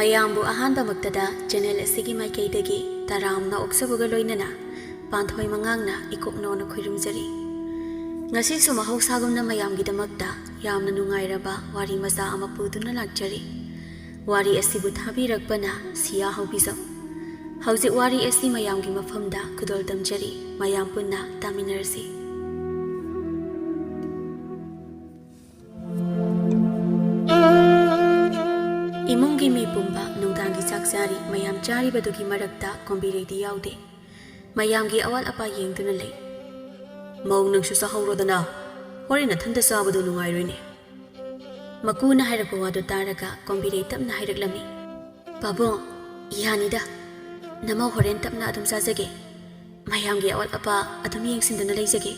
ꯃꯌꯥꯝꯕꯨ ꯑꯍꯥꯟꯕꯃꯛꯇꯗ ꯆꯦꯅꯦꯜ ꯑꯁꯤꯒꯤ ꯃꯥꯏꯀꯩꯗꯒꯤ ꯇꯔꯥꯝꯅ ꯑꯣꯛꯆꯕꯒ ꯂꯣꯏꯅꯅ ꯄꯥꯟꯊꯣꯏ ꯃꯉꯥꯡꯅ ꯏꯀꯣꯛꯅꯣꯅ ꯈꯣꯏꯔꯨꯝꯖꯔꯤ꯫ ꯉꯁꯤꯁꯨ ꯃꯍꯧꯁꯥꯒꯨꯝꯅ ꯃꯌꯥꯝꯒꯤꯗꯃꯛꯇ ꯌꯥꯝꯅ ꯅꯨꯡꯉꯥꯏꯔꯕ ꯋꯥꯔꯤ ꯃꯆꯥ ꯑꯃ ꯄꯨꯗꯨꯅ ꯂꯥꯛꯆꯔꯤ꯫ ꯋꯥꯔꯤ ꯑꯁꯤꯕꯨ ꯊꯥꯕꯤꯔꯛꯄꯅ ꯁꯤꯌꯥ ꯍꯥꯎꯕꯤꯖꯝ꯫ ꯍꯧꯖꯤꯛ ꯋꯥꯔꯤ ꯑꯁꯤ ꯃꯌꯥꯝꯒꯤ ꯃꯐꯝꯗ ꯈꯨꯗꯣꯜ ꯇꯝꯖꯔꯤ, ꯃꯌꯥꯝ ꯄꯨꯟꯅ ꯇꯥꯃꯤꯟꯅꯔꯁꯤ꯫ ꯏꯃꯨꯡꯒꯤ ꯃꯤ ꯄꯨꯝꯕ ꯅꯨꯡꯗꯥꯡꯒꯤ ꯆꯥꯛ ꯆꯥꯔꯤ꯫ ꯃꯌꯥꯝ ꯆꯥꯔꯤꯕꯗꯨꯒꯤ ꯃꯔꯛꯇ ꯀꯣꯝꯕꯤꯔꯩꯗꯤ ꯌꯥꯎꯗꯦ꯫ ꯃꯌꯥꯝꯒꯤ ꯑꯋꯥꯠ ꯑꯄꯥ ꯌꯦꯡꯗꯨꯅ ꯂꯩ꯫ ꯃꯧ ꯅꯪꯁꯨ ꯆꯥꯍꯧꯔꯣꯗꯅ, ꯍꯣꯔꯦꯟ ꯅꯊꯟꯇ ꯆꯥꯕꯗꯨ ꯅꯨꯡꯉꯥꯏꯔꯣꯏꯅꯦ꯫ ꯃꯀꯨꯅ ꯍꯥꯏꯔꯛꯄ ꯋꯥꯗꯨ ꯇꯥꯔꯒ ꯀꯣꯝꯕꯤꯔꯩ ꯇꯞꯅ ꯍꯥꯏꯔꯛꯂꯝꯃꯤ꯫ ꯄꯥꯕꯨꯡ, ꯌꯥꯅꯤꯗ, ꯅꯃꯧ ꯍꯣꯔꯦꯟ ꯇꯞꯅ ꯑꯗꯨꯝ ꯆꯥꯖꯒꯦ꯫ ꯃꯌꯥꯝꯒꯤ ꯑꯋꯥꯠ ꯑꯄꯥ ꯑꯗꯨꯝ ꯌꯦꯡꯁꯤꯟꯗꯨꯅ ꯂꯩꯖꯒꯦ꯫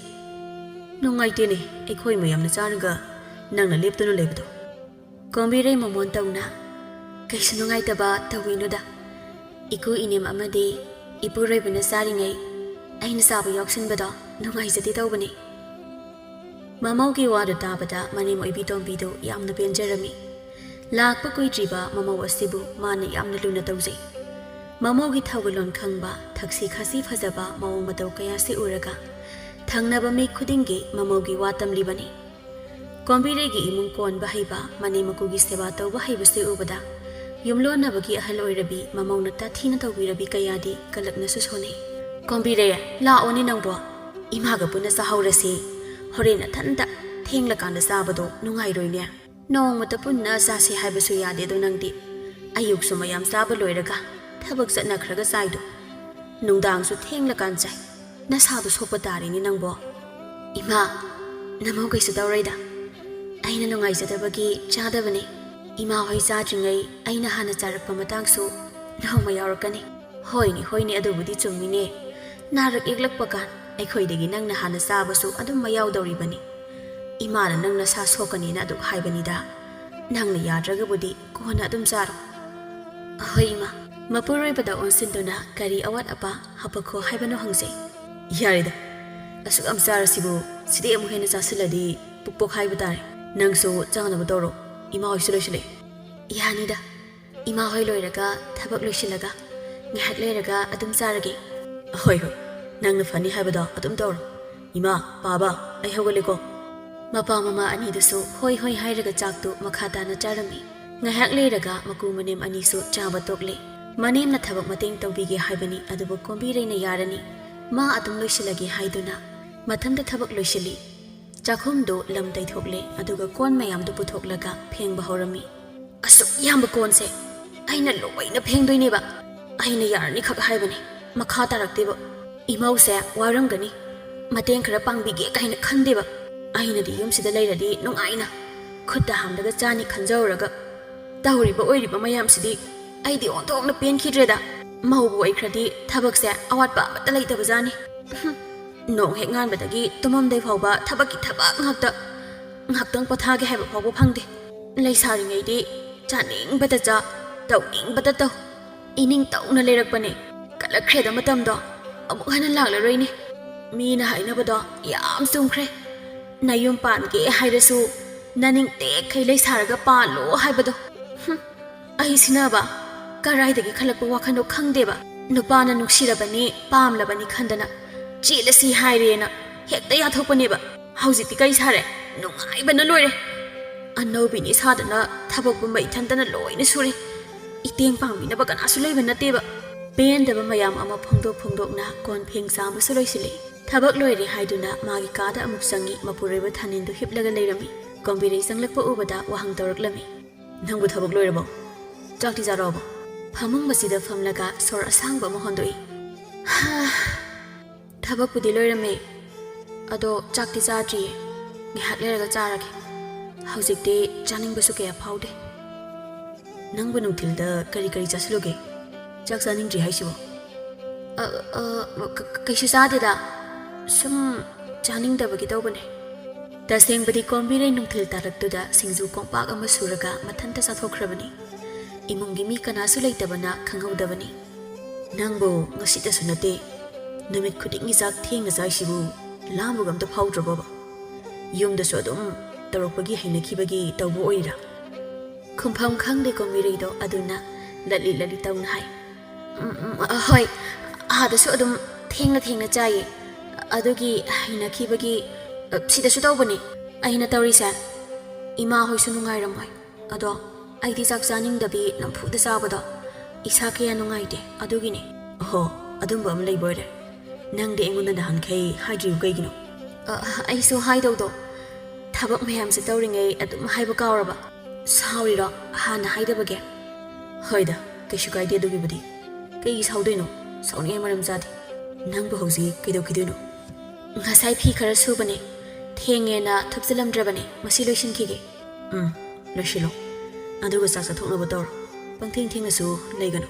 ꯅꯨꯡꯉꯥꯏꯇꯦꯅꯦ ꯑꯩꯈꯣꯏ ꯃꯌꯥꯝꯅ ꯆꯥꯔꯒ ꯅꯪꯅ ꯂꯦꯞꯇꯨꯅ ꯂꯩꯕꯗꯣ꯫ ꯀꯣꯝꯕꯤꯔꯩ ꯃꯃꯣꯟ ꯇꯧꯅ, ꯀꯩꯁꯨ ꯅꯨꯡꯉꯥꯏꯇꯕ ꯇꯧꯕꯤꯅꯨꯗ꯫ ꯏꯀꯨ ꯏꯅꯦꯝ ꯑꯃꯗꯤ ꯏꯄꯨꯔꯣꯏꯕꯅ ꯆꯥꯔꯤꯉꯩ ꯑꯩꯅ ꯆꯥꯕ ꯌꯥꯎꯁꯤꯟꯕꯗꯣ ꯅꯨꯡꯉꯥꯏꯖꯗꯦ ꯇꯧꯕꯅꯤ꯫ ꯃꯃꯧꯒꯤ ꯋꯥꯗꯨ ꯇꯥꯕꯗ ꯃꯅꯦꯝ ꯑꯣꯏꯕꯤ ꯇꯣꯝꯕꯤꯗꯨ ꯌꯥꯝꯅ ꯄꯦꯟꯖꯔꯝꯃꯤ꯫ ꯂꯥꯛꯄ ꯀꯨꯏꯗ꯭ꯔꯤꯕ ꯃꯃꯧ ꯑꯁꯤꯕꯨ ꯃꯥꯅ ꯌꯥꯝꯅ ꯂꯨꯅ ꯇꯧꯖꯩ꯫ ꯃꯃꯧꯒꯤ ꯊꯧꯒꯜꯂꯣꯟ ꯈꯪꯕ, ꯊꯛꯁꯤ ꯈꯥꯁꯤ ꯐꯖꯕ ꯃꯑꯣꯡ ꯃꯇꯧ ꯀꯌꯥꯁꯤ ꯎꯔꯒ ꯊꯪꯅꯕ ꯃꯤ ꯈꯨꯗꯤꯡꯒꯤ ꯃꯃꯧꯒꯤ ꯋꯥ ꯇꯝꯂꯤꯕꯅꯤ꯫ ꯀꯣꯝꯕꯤꯔꯩꯒꯤ ꯏꯃꯨꯡ ꯀꯣꯟꯕ ꯍꯩꯕ, ꯃꯅꯦꯝ ꯃꯀꯨꯒꯤ ꯁꯦꯕꯥ ꯇꯧꯕ ꯍꯩꯕꯁꯤ ꯎꯕꯗ ꯌꯨꯝꯂꯣꯟꯅꯕꯒꯤ ꯑꯍꯜ ꯑꯣꯏꯔꯕꯤ ꯃꯃꯧꯅ ꯇꯥꯊꯤꯅ ꯇꯧꯕꯤꯔꯕꯤ ꯀꯌꯥꯗꯤ ꯀꯂꯛꯅꯁꯨ ꯁꯣꯟꯅꯩ꯫ ꯀꯣꯝꯕꯤꯔꯩ, ꯂꯥꯛꯑꯣꯅꯦ ꯅꯪꯕꯣ, ꯏꯃꯥꯒ ꯄꯨꯟꯅ ꯆꯥꯍꯧꯔꯁꯤ꯫ ꯍꯣꯔꯦꯟ ꯅꯊꯟꯇ ꯊꯦꯡꯂꯀꯥꯟꯗ ꯆꯥꯕꯗꯣ ꯅꯨꯡꯉꯥꯏꯔꯣꯏꯅꯦ꯫ ꯅꯣꯡꯃꯇ ꯄꯨꯟꯅ ꯆꯥꯁꯤ ꯍꯥꯏꯕꯁꯨ ꯌꯥꯗꯦꯗꯣ ꯅꯪꯗꯤ꯫ ꯑꯌꯨꯛꯁꯨ ꯃꯌꯥꯝ ꯆꯥꯕ ꯂꯣꯏꯔꯒ ꯊꯕꯛ ꯆꯠꯅꯈ꯭ꯔꯒ ꯆꯥꯏꯗꯣ, ꯅꯨꯡꯗꯥꯡꯁꯨ ꯊꯦꯡꯂꯀꯥꯟ ꯆꯥꯏ꯫ ꯅꯁꯥꯗꯣ ꯁꯣꯛꯄ ꯇꯥꯔꯤꯅꯤ ꯅꯪꯕꯣ꯫ ꯏꯃꯥ, ꯅꯃꯧ ꯀꯩꯁꯨ ꯇꯧꯔꯣꯏꯗ, ꯑꯩꯅ ꯅꯨꯡꯉꯥꯏꯖꯗꯕꯒꯤ ꯆꯥꯗꯕꯅꯤ꯫ ꯏꯃꯥ ꯍꯣꯏ ꯆꯥꯗ꯭ꯔꯤꯉꯩ ꯑꯩꯅ ꯍꯥꯟꯅ ꯆꯥꯔꯛꯄ ꯃꯇꯥꯡꯁꯨ ꯅꯣꯡꯃ ꯌꯥꯎꯔꯛꯀꯅꯤ꯫ ꯍꯣꯏꯅꯦ ꯍꯣꯏꯅꯦ, ꯑꯗꯨꯕꯨꯗꯤ ꯆꯨꯝꯃꯤꯅꯦ꯫ ꯅꯥꯔꯛ ꯌꯦꯛꯂꯛꯄ ꯀꯥꯟ ꯑꯩꯈꯣꯏꯗꯒꯤ ꯅꯪꯅ ꯍꯥꯟꯅ ꯆꯥꯕꯁꯨ ꯑꯗꯨꯝ ꯃꯌꯥꯎꯗꯧꯔꯤꯕꯅꯤ꯫ ꯏꯃꯥꯅ ꯅꯪ ꯅꯁꯥ ꯁꯣꯛꯀꯅꯤꯅ ꯑꯗꯨꯛ ꯍꯥꯏꯕꯅꯤꯗ꯫ ꯅꯪꯅ ꯌꯥꯗ꯭ꯔꯒꯕꯨꯗꯤ ꯀꯣꯟꯅ ꯑꯗꯨꯝ ꯆꯥꯔꯣ꯫ ꯑꯍꯣꯏ ꯏꯃꯥ꯫ ꯃꯄꯨꯔꯣꯏꯕꯗ ꯑꯣꯟꯁꯤꯟꯗꯨꯅ ꯀꯔꯤ ꯑꯋꯥꯠ ꯑꯄꯥ ꯍꯥꯄꯛꯈꯣ ꯍꯥꯏꯕꯅꯣ ꯍꯪꯖꯩ꯫ ꯌꯥꯔꯦꯗ, ꯑꯁꯨꯛ ꯌꯥꯝ ꯆꯥꯔꯁꯤꯕꯨ ꯁꯤꯗꯩ ꯑꯃꯨꯛ ꯍꯦꯟꯅ ꯆꯥꯁꯤꯜꯂꯗꯤ ꯄꯨꯛ ꯄꯣꯛꯈꯥꯏꯕ ꯇꯥꯔꯦ꯫ ꯅꯪꯁꯨ ꯆꯥꯅꯕ ꯇꯧꯔꯣ, ꯏꯃꯥ ꯍꯣꯏꯁꯨ ꯂꯣꯏꯁꯤꯜꯂꯦ꯫ ꯌꯥꯅꯤꯗ, ꯏꯃꯥ ꯍꯣꯏ ꯂꯣꯏꯔꯒ ꯊꯕꯛ ꯂꯣꯏꯁꯤꯜꯂꯒ ꯉꯥꯏꯍꯥꯛ ꯂꯩꯔꯒ ꯑꯗꯨꯝ ꯆꯥꯔꯒꯦ꯫ ꯍꯣꯏ ꯍꯣꯏ, ꯅꯪꯅ ꯐꯅꯤ ꯍꯥꯏꯕꯗꯣ ꯑꯗꯨꯝ ꯇꯧꯔꯣ꯫ ꯏꯃꯥ, ꯄꯥꯕ, ꯑꯩ ꯍꯧꯒꯠꯂꯦꯀꯣ꯫ ꯃꯄꯥ ꯃꯃꯥ ꯑꯅꯤꯗꯨꯁꯨ ꯍꯣꯏ ꯍꯣꯏ ꯍꯥꯏꯔꯒ ꯆꯥꯛꯇꯨ ꯃꯈꯥ ꯇꯥꯅ ꯆꯥꯔꯝꯃꯤ꯫ ꯉꯥꯏꯍꯥꯛ ꯂꯩꯔꯒ ꯃꯀꯨ ꯃꯅꯦꯝ ꯑꯅꯤꯁꯨ ꯆꯥꯕ ꯇꯣꯛꯂꯦ꯫ ꯃꯅꯦꯝꯅ ꯊꯕꯛ ꯃꯇꯦꯡ ꯇꯧꯕꯤꯒꯦ ꯍꯥꯏꯕꯅꯤ, ꯑꯗꯨꯕꯨ ꯀꯣꯝꯕꯤꯔꯩꯅ ꯌꯥꯔꯅꯤ, ꯃꯥ ꯑꯗꯨꯝ ꯂꯣꯏꯁꯤꯜꯂꯒꯦ ꯍꯥꯏꯗꯨꯅ ꯃꯊꯟꯇ ꯊꯕꯛ ꯂꯣꯏꯁꯤꯜꯂꯤ꯫ ꯆꯥꯛꯈꯨꯝꯗꯨ ꯂꯝ ꯇꯩꯊꯣꯛꯂꯦ, ꯑꯗꯨꯒ ꯀꯣꯟ ꯃꯌꯥꯝꯗꯨ ꯄꯨꯊꯣꯛꯂꯒ ꯐꯦꯡꯕ ꯍꯧꯔꯝꯃꯤ꯫ ꯑꯁꯨꯛ ꯌꯥꯝꯕ ꯀꯣꯟꯁꯦ ꯑꯩꯅ ꯂꯣꯏꯅ ꯐꯦꯡꯗꯣꯏꯅꯦꯕ꯫ ꯑꯩꯅ ꯌꯥꯔꯅꯤ ꯈꯛ ꯍꯥꯏꯕꯅꯤ, ꯃꯈꯥ ꯇꯥꯔꯛꯇꯦꯕ꯫ ꯏꯃꯧꯁꯦ ꯋꯥꯔꯝꯒꯅꯤ, ꯃꯇꯦꯡ ꯈꯔ ꯄꯥꯡꯕꯤꯒꯦ ꯀꯥꯏꯅ ꯈꯟꯗꯦꯕ꯫ ꯑꯩꯅꯗꯤ ꯌꯨꯝꯁꯤꯗ ꯂꯩꯔꯗꯤ ꯅꯨꯡꯉꯥꯏꯅ ꯈꯨꯠꯇ ꯍꯥꯝꯂꯒ ꯆꯥꯅꯤ ꯈꯟꯖꯧꯔꯒ ꯇꯧꯔꯤꯕ ꯑꯣꯏꯔꯤꯕ ꯃꯌꯥꯝꯁꯤꯗꯤ ꯑꯩꯗꯤ ꯑꯣꯟꯊꯣꯛꯅ ꯄꯦꯟꯈꯤꯗ꯭ꯔꯦꯗ꯫ ꯃꯧꯕꯨ ꯑꯣꯏꯈ꯭ꯔꯗꯤ ꯊꯕꯛꯁꯦ ꯑꯋꯥꯠꯄ ꯑꯃꯠꯇ ꯂꯩꯇꯕꯖꯥꯅꯤ꯫ ꯅꯣꯡ ꯍꯦꯛ ꯉꯥꯟꯕꯗꯒꯤ ꯇꯨꯝꯃꯝꯗꯥꯏ ꯐꯥꯎꯕ ꯊꯕꯛꯀꯤ ꯊꯕꯛ ꯉꯥꯛꯇ, ꯉꯥꯛꯇꯪ ꯄꯣꯊꯥꯒꯦ ꯍꯥꯏꯕ ꯐꯥꯎꯕ ꯐꯪꯗꯦ꯫ ꯂꯩꯁꯥꯔꯤꯉꯩꯗꯤ ꯆꯥꯅꯤꯡꯕꯗ ꯆꯥ, ꯇꯧꯅꯤꯡꯕꯗ ꯇꯧ, ꯏꯅꯤꯡ ꯇꯧꯅ ꯂꯩꯔꯛꯄꯅꯦ꯫ ꯀꯜꯂꯛꯈ꯭ꯔꯦꯗ ꯃꯇꯝꯗꯣ, ꯑꯃꯨꯛ ꯍꯟꯅ ꯂꯥꯛꯂꯔꯣꯏꯅꯦ꯫ ꯃꯤꯅ ꯍꯥꯏꯅꯕꯗꯣ ꯌꯥꯝ ꯆꯨꯝꯈ꯭ꯔꯦ꯫ ꯅꯌꯨꯝ ꯄꯥꯟꯒꯦ ꯍꯥꯏꯔꯁꯨ ꯅꯅꯤꯡ ꯇꯦꯛꯈꯩ ꯂꯩꯁꯥꯔꯒ ꯄꯥꯜꯂꯣ ꯍꯥꯏꯕꯗꯣ꯫ ꯑꯩꯁꯤꯅꯕ ꯀꯔꯥꯏꯗꯒꯤ ꯈꯜꯂꯛꯄ ꯋꯥꯈꯜꯗꯣ ꯈꯪꯗꯦꯕ꯫ ꯅꯨꯄꯥꯅ ꯅꯨꯡꯁꯤꯔꯕꯅꯤ, ꯄꯥꯝꯂꯕꯅꯤ ꯈꯟꯗꯅ ꯆꯦꯜꯂꯁꯤ ꯍꯥꯏꯔꯦꯅ ꯍꯦꯛꯇ ꯌꯥꯊꯣꯛꯄꯅꯦꯕ꯫ ꯍꯧꯖꯤꯛꯇꯤ ꯀꯩ ꯁꯥꯔꯦ? ꯅꯨꯡꯉꯥꯏꯕꯅ ꯂꯣꯏꯔꯦ꯫ ꯑꯅꯧꯕꯤꯅꯤ ꯁꯥꯗꯅ ꯊꯕꯛ ꯄꯨꯝꯕ ꯏꯊꯟꯇꯅ ꯂꯣꯏꯅ ꯁꯨꯔꯦ꯫ ꯏꯇꯦꯡ ꯄꯥꯡꯕꯤꯅꯕ ꯀꯅꯥꯁꯨ ꯂꯩꯕ ꯅꯠꯇꯦꯕ꯫ ꯄꯦꯟꯗꯕ ꯃꯌꯥꯝ ꯑꯃ ꯐꯣꯡꯗꯣꯛꯅ ꯀꯣꯟ ꯐꯦꯡ ꯆꯥꯝꯕꯁꯨ ꯂꯣꯏꯁꯤꯜꯂꯤ꯫ ꯊꯕꯛ ꯂꯣꯏꯔꯦ ꯍꯥꯏꯗꯨꯅ ꯃꯥꯒꯤ ꯀꯥꯗ ꯑꯃꯨꯛ ꯆꯪꯉꯤ꯫ ꯃꯄꯨꯔꯣꯏꯕ ꯊꯥꯅꯤꯟꯗꯨ ꯍꯤꯞꯂꯒ ꯂꯩꯔꯝꯃꯤ꯫ ꯀꯣꯝꯕꯤꯔꯩ ꯆꯪꯂꯛꯄ ꯎꯕꯗ ꯋꯥꯍꯪ ꯇꯧꯔꯛꯂꯝꯃꯤ꯫ ꯅꯪꯕꯨ ꯊꯕꯛ ꯂꯣꯏꯔꯕꯣ? ꯆꯥꯛꯇꯤ ꯆꯥꯔꯛꯑꯕꯣ? ꯐꯃꯨꯡ ꯑꯁꯤꯗ ꯐꯝꯂꯒ ꯁꯣꯔ ꯑꯁꯥꯡꯕ ꯑꯃ ꯍꯣꯟꯗꯣꯛꯏ꯫ ꯊꯕꯛꯄꯨꯗꯤ ꯂꯣꯏꯔꯝꯃꯦ, ꯑꯗꯣ ꯆꯥꯛꯇꯤ ꯆꯥꯗ꯭ꯔꯤꯌꯦ꯫ ꯉꯥꯏꯍꯥꯛ ꯂꯩꯔꯒ ꯆꯥꯔꯒꯦ꯫ ꯍꯧꯖꯤꯛꯇꯤ ꯆꯥꯅꯤꯡꯕꯁꯨ ꯀꯌꯥ ꯐꯥꯎꯗꯦ꯫ ꯅꯪꯕꯨ ꯅꯨꯡꯊꯤꯜꯗ ꯀꯔꯤ ꯀꯔꯤ ꯆꯥꯁꯤꯜꯂꯨꯒꯦ? ꯆꯥꯛ ꯆꯥꯅꯤꯡꯗ꯭ꯔꯤ ꯍꯥꯏꯁꯤꯕꯣ? ꯀꯩꯁꯨ ꯆꯥꯗꯦꯗ, ꯁꯨꯝ ꯆꯥꯅꯤꯡꯗꯕꯒꯤ ꯇꯧꯕꯅꯦ꯫ ꯇꯁꯦꯡꯕꯗꯤ ꯀꯣꯝꯕꯤꯔꯩ ꯅꯨꯡꯊꯤꯜ ꯇꯥꯔꯛꯇꯨꯗ ꯁꯤꯡꯖꯨ ꯀꯣꯝꯄꯥꯛ ꯑꯃ ꯁꯨꯔꯒ ꯃꯊꯟꯇ ꯆꯥꯊꯣꯛꯈ꯭ꯔꯕꯅꯤ꯫ ꯏꯃꯨꯡꯒꯤ ꯃꯤ ꯀꯅꯥꯁꯨ ꯂꯩꯇꯕꯅ ꯈꯪꯍꯧꯗꯕꯅꯤ꯫ ꯅꯪꯕꯨ ꯉꯁꯤꯇꯁꯨ ꯅꯠꯇꯦ, ꯅꯨꯃꯤꯠ ꯈꯨꯗꯤꯡꯒꯤ ꯆꯥꯛ ꯊꯦꯡꯅ ꯆꯥꯏꯁꯤꯕꯨ ꯂꯥꯝꯕꯒ ꯑꯝꯇ ꯐꯥꯎꯗ꯭ꯔꯕꯣꯕ? ꯌꯨꯝꯗꯁꯨ ꯑꯗꯨꯝ ꯇꯧꯔꯛꯄꯒꯤ ꯍꯩꯅꯈꯤꯕꯒꯤ ꯇꯧꯕ ꯑꯣꯏꯔꯤꯔꯥ? ꯈꯨꯝꯐꯝ ꯈꯪꯗꯦ ꯀꯣꯝꯕꯤꯔꯩꯗꯣ, ꯑꯗꯨꯅ ꯂꯠꯂꯤ ꯇꯧꯅ ꯍꯥꯏ ꯍꯣꯏ ꯑꯥꯗꯁꯨ ꯑꯗꯨꯝ ꯊꯦꯡꯅ ꯆꯥꯏꯌꯦ ꯑꯗꯨꯒꯤ ꯍꯩꯅꯈꯤꯕꯒꯤ ꯁꯤꯗꯁꯨ ꯇꯧꯕꯅꯤ ꯑꯩꯅ ꯇꯧꯔꯤꯁꯦ ꯏꯃꯥ ꯍꯣꯏꯁꯨ ꯅꯨꯡꯉꯥꯏꯔꯝꯃꯣꯏ ꯑꯗꯣ ꯑꯩꯗꯤ ꯆꯥꯛ ꯆꯥꯅꯤꯡꯗꯕꯤ ꯅꯝꯐꯨꯗ ꯆꯥꯕꯗꯣ ꯏꯁꯥ ꯀꯌꯥ ꯅꯨꯡꯉꯥꯏꯇꯦ ꯑꯗꯨꯒꯤꯅꯤ ꯑꯍꯣ ꯑꯗꯨꯝꯕ ꯑꯃ ꯂꯩꯕꯣꯏꯔꯦ ꯅꯪꯗꯤ ꯑꯩꯉꯣꯟꯗ ꯅꯍꯥꯟꯈꯩ ꯍꯥꯏꯗ꯭ꯔꯤꯕ ꯀꯩꯒꯤꯅꯣ ꯑꯩꯁꯨ ꯍꯥꯏꯗꯧꯗꯣ ꯊꯕꯛ ꯃꯌꯥꯝꯁꯦ ꯇꯧꯔꯤꯉꯩ ꯑꯗꯨꯝ ꯍꯥꯏꯕ ꯀꯥꯎꯔꯕ ꯁꯥꯎꯔꯤꯔꯣ ꯍꯥꯟꯅ ꯍꯥꯏꯗꯕꯒꯦ ꯍꯣꯏꯗ ꯀꯩꯁꯨ ꯀꯥꯏꯗꯦ ꯑꯗꯨꯒꯤꯕꯨꯗꯤ ꯀꯩꯒꯤ ꯁꯥꯎꯗꯣꯏꯅꯣ ꯁꯥꯎꯅꯤꯡꯉꯥꯏ ꯃꯔꯝ ꯆꯥꯗꯦ ꯅꯪꯕꯨ ꯍꯧꯖꯤꯛ ꯀꯩꯗꯧꯈꯤꯗꯣꯏꯅꯣ ꯉꯁꯥꯏ ꯐꯤ ꯈꯔ ꯁꯨꯕꯅꯦ ꯊꯦꯡꯉꯦꯅ ꯊꯨꯞꯆꯜꯂꯝꯗ꯭ꯔꯕꯅꯦ ꯃꯁꯤ ꯂꯣꯏꯁꯤꯟꯈꯤꯒꯦ ꯂꯣꯏꯁꯤꯜꯂꯣ ꯑꯗꯨꯒ ꯆꯥꯛ ꯆꯥꯊꯣꯛꯅꯕ ꯇꯧꯔꯣ ꯊꯦꯡꯅꯁꯨ ꯂꯩꯒꯅꯨ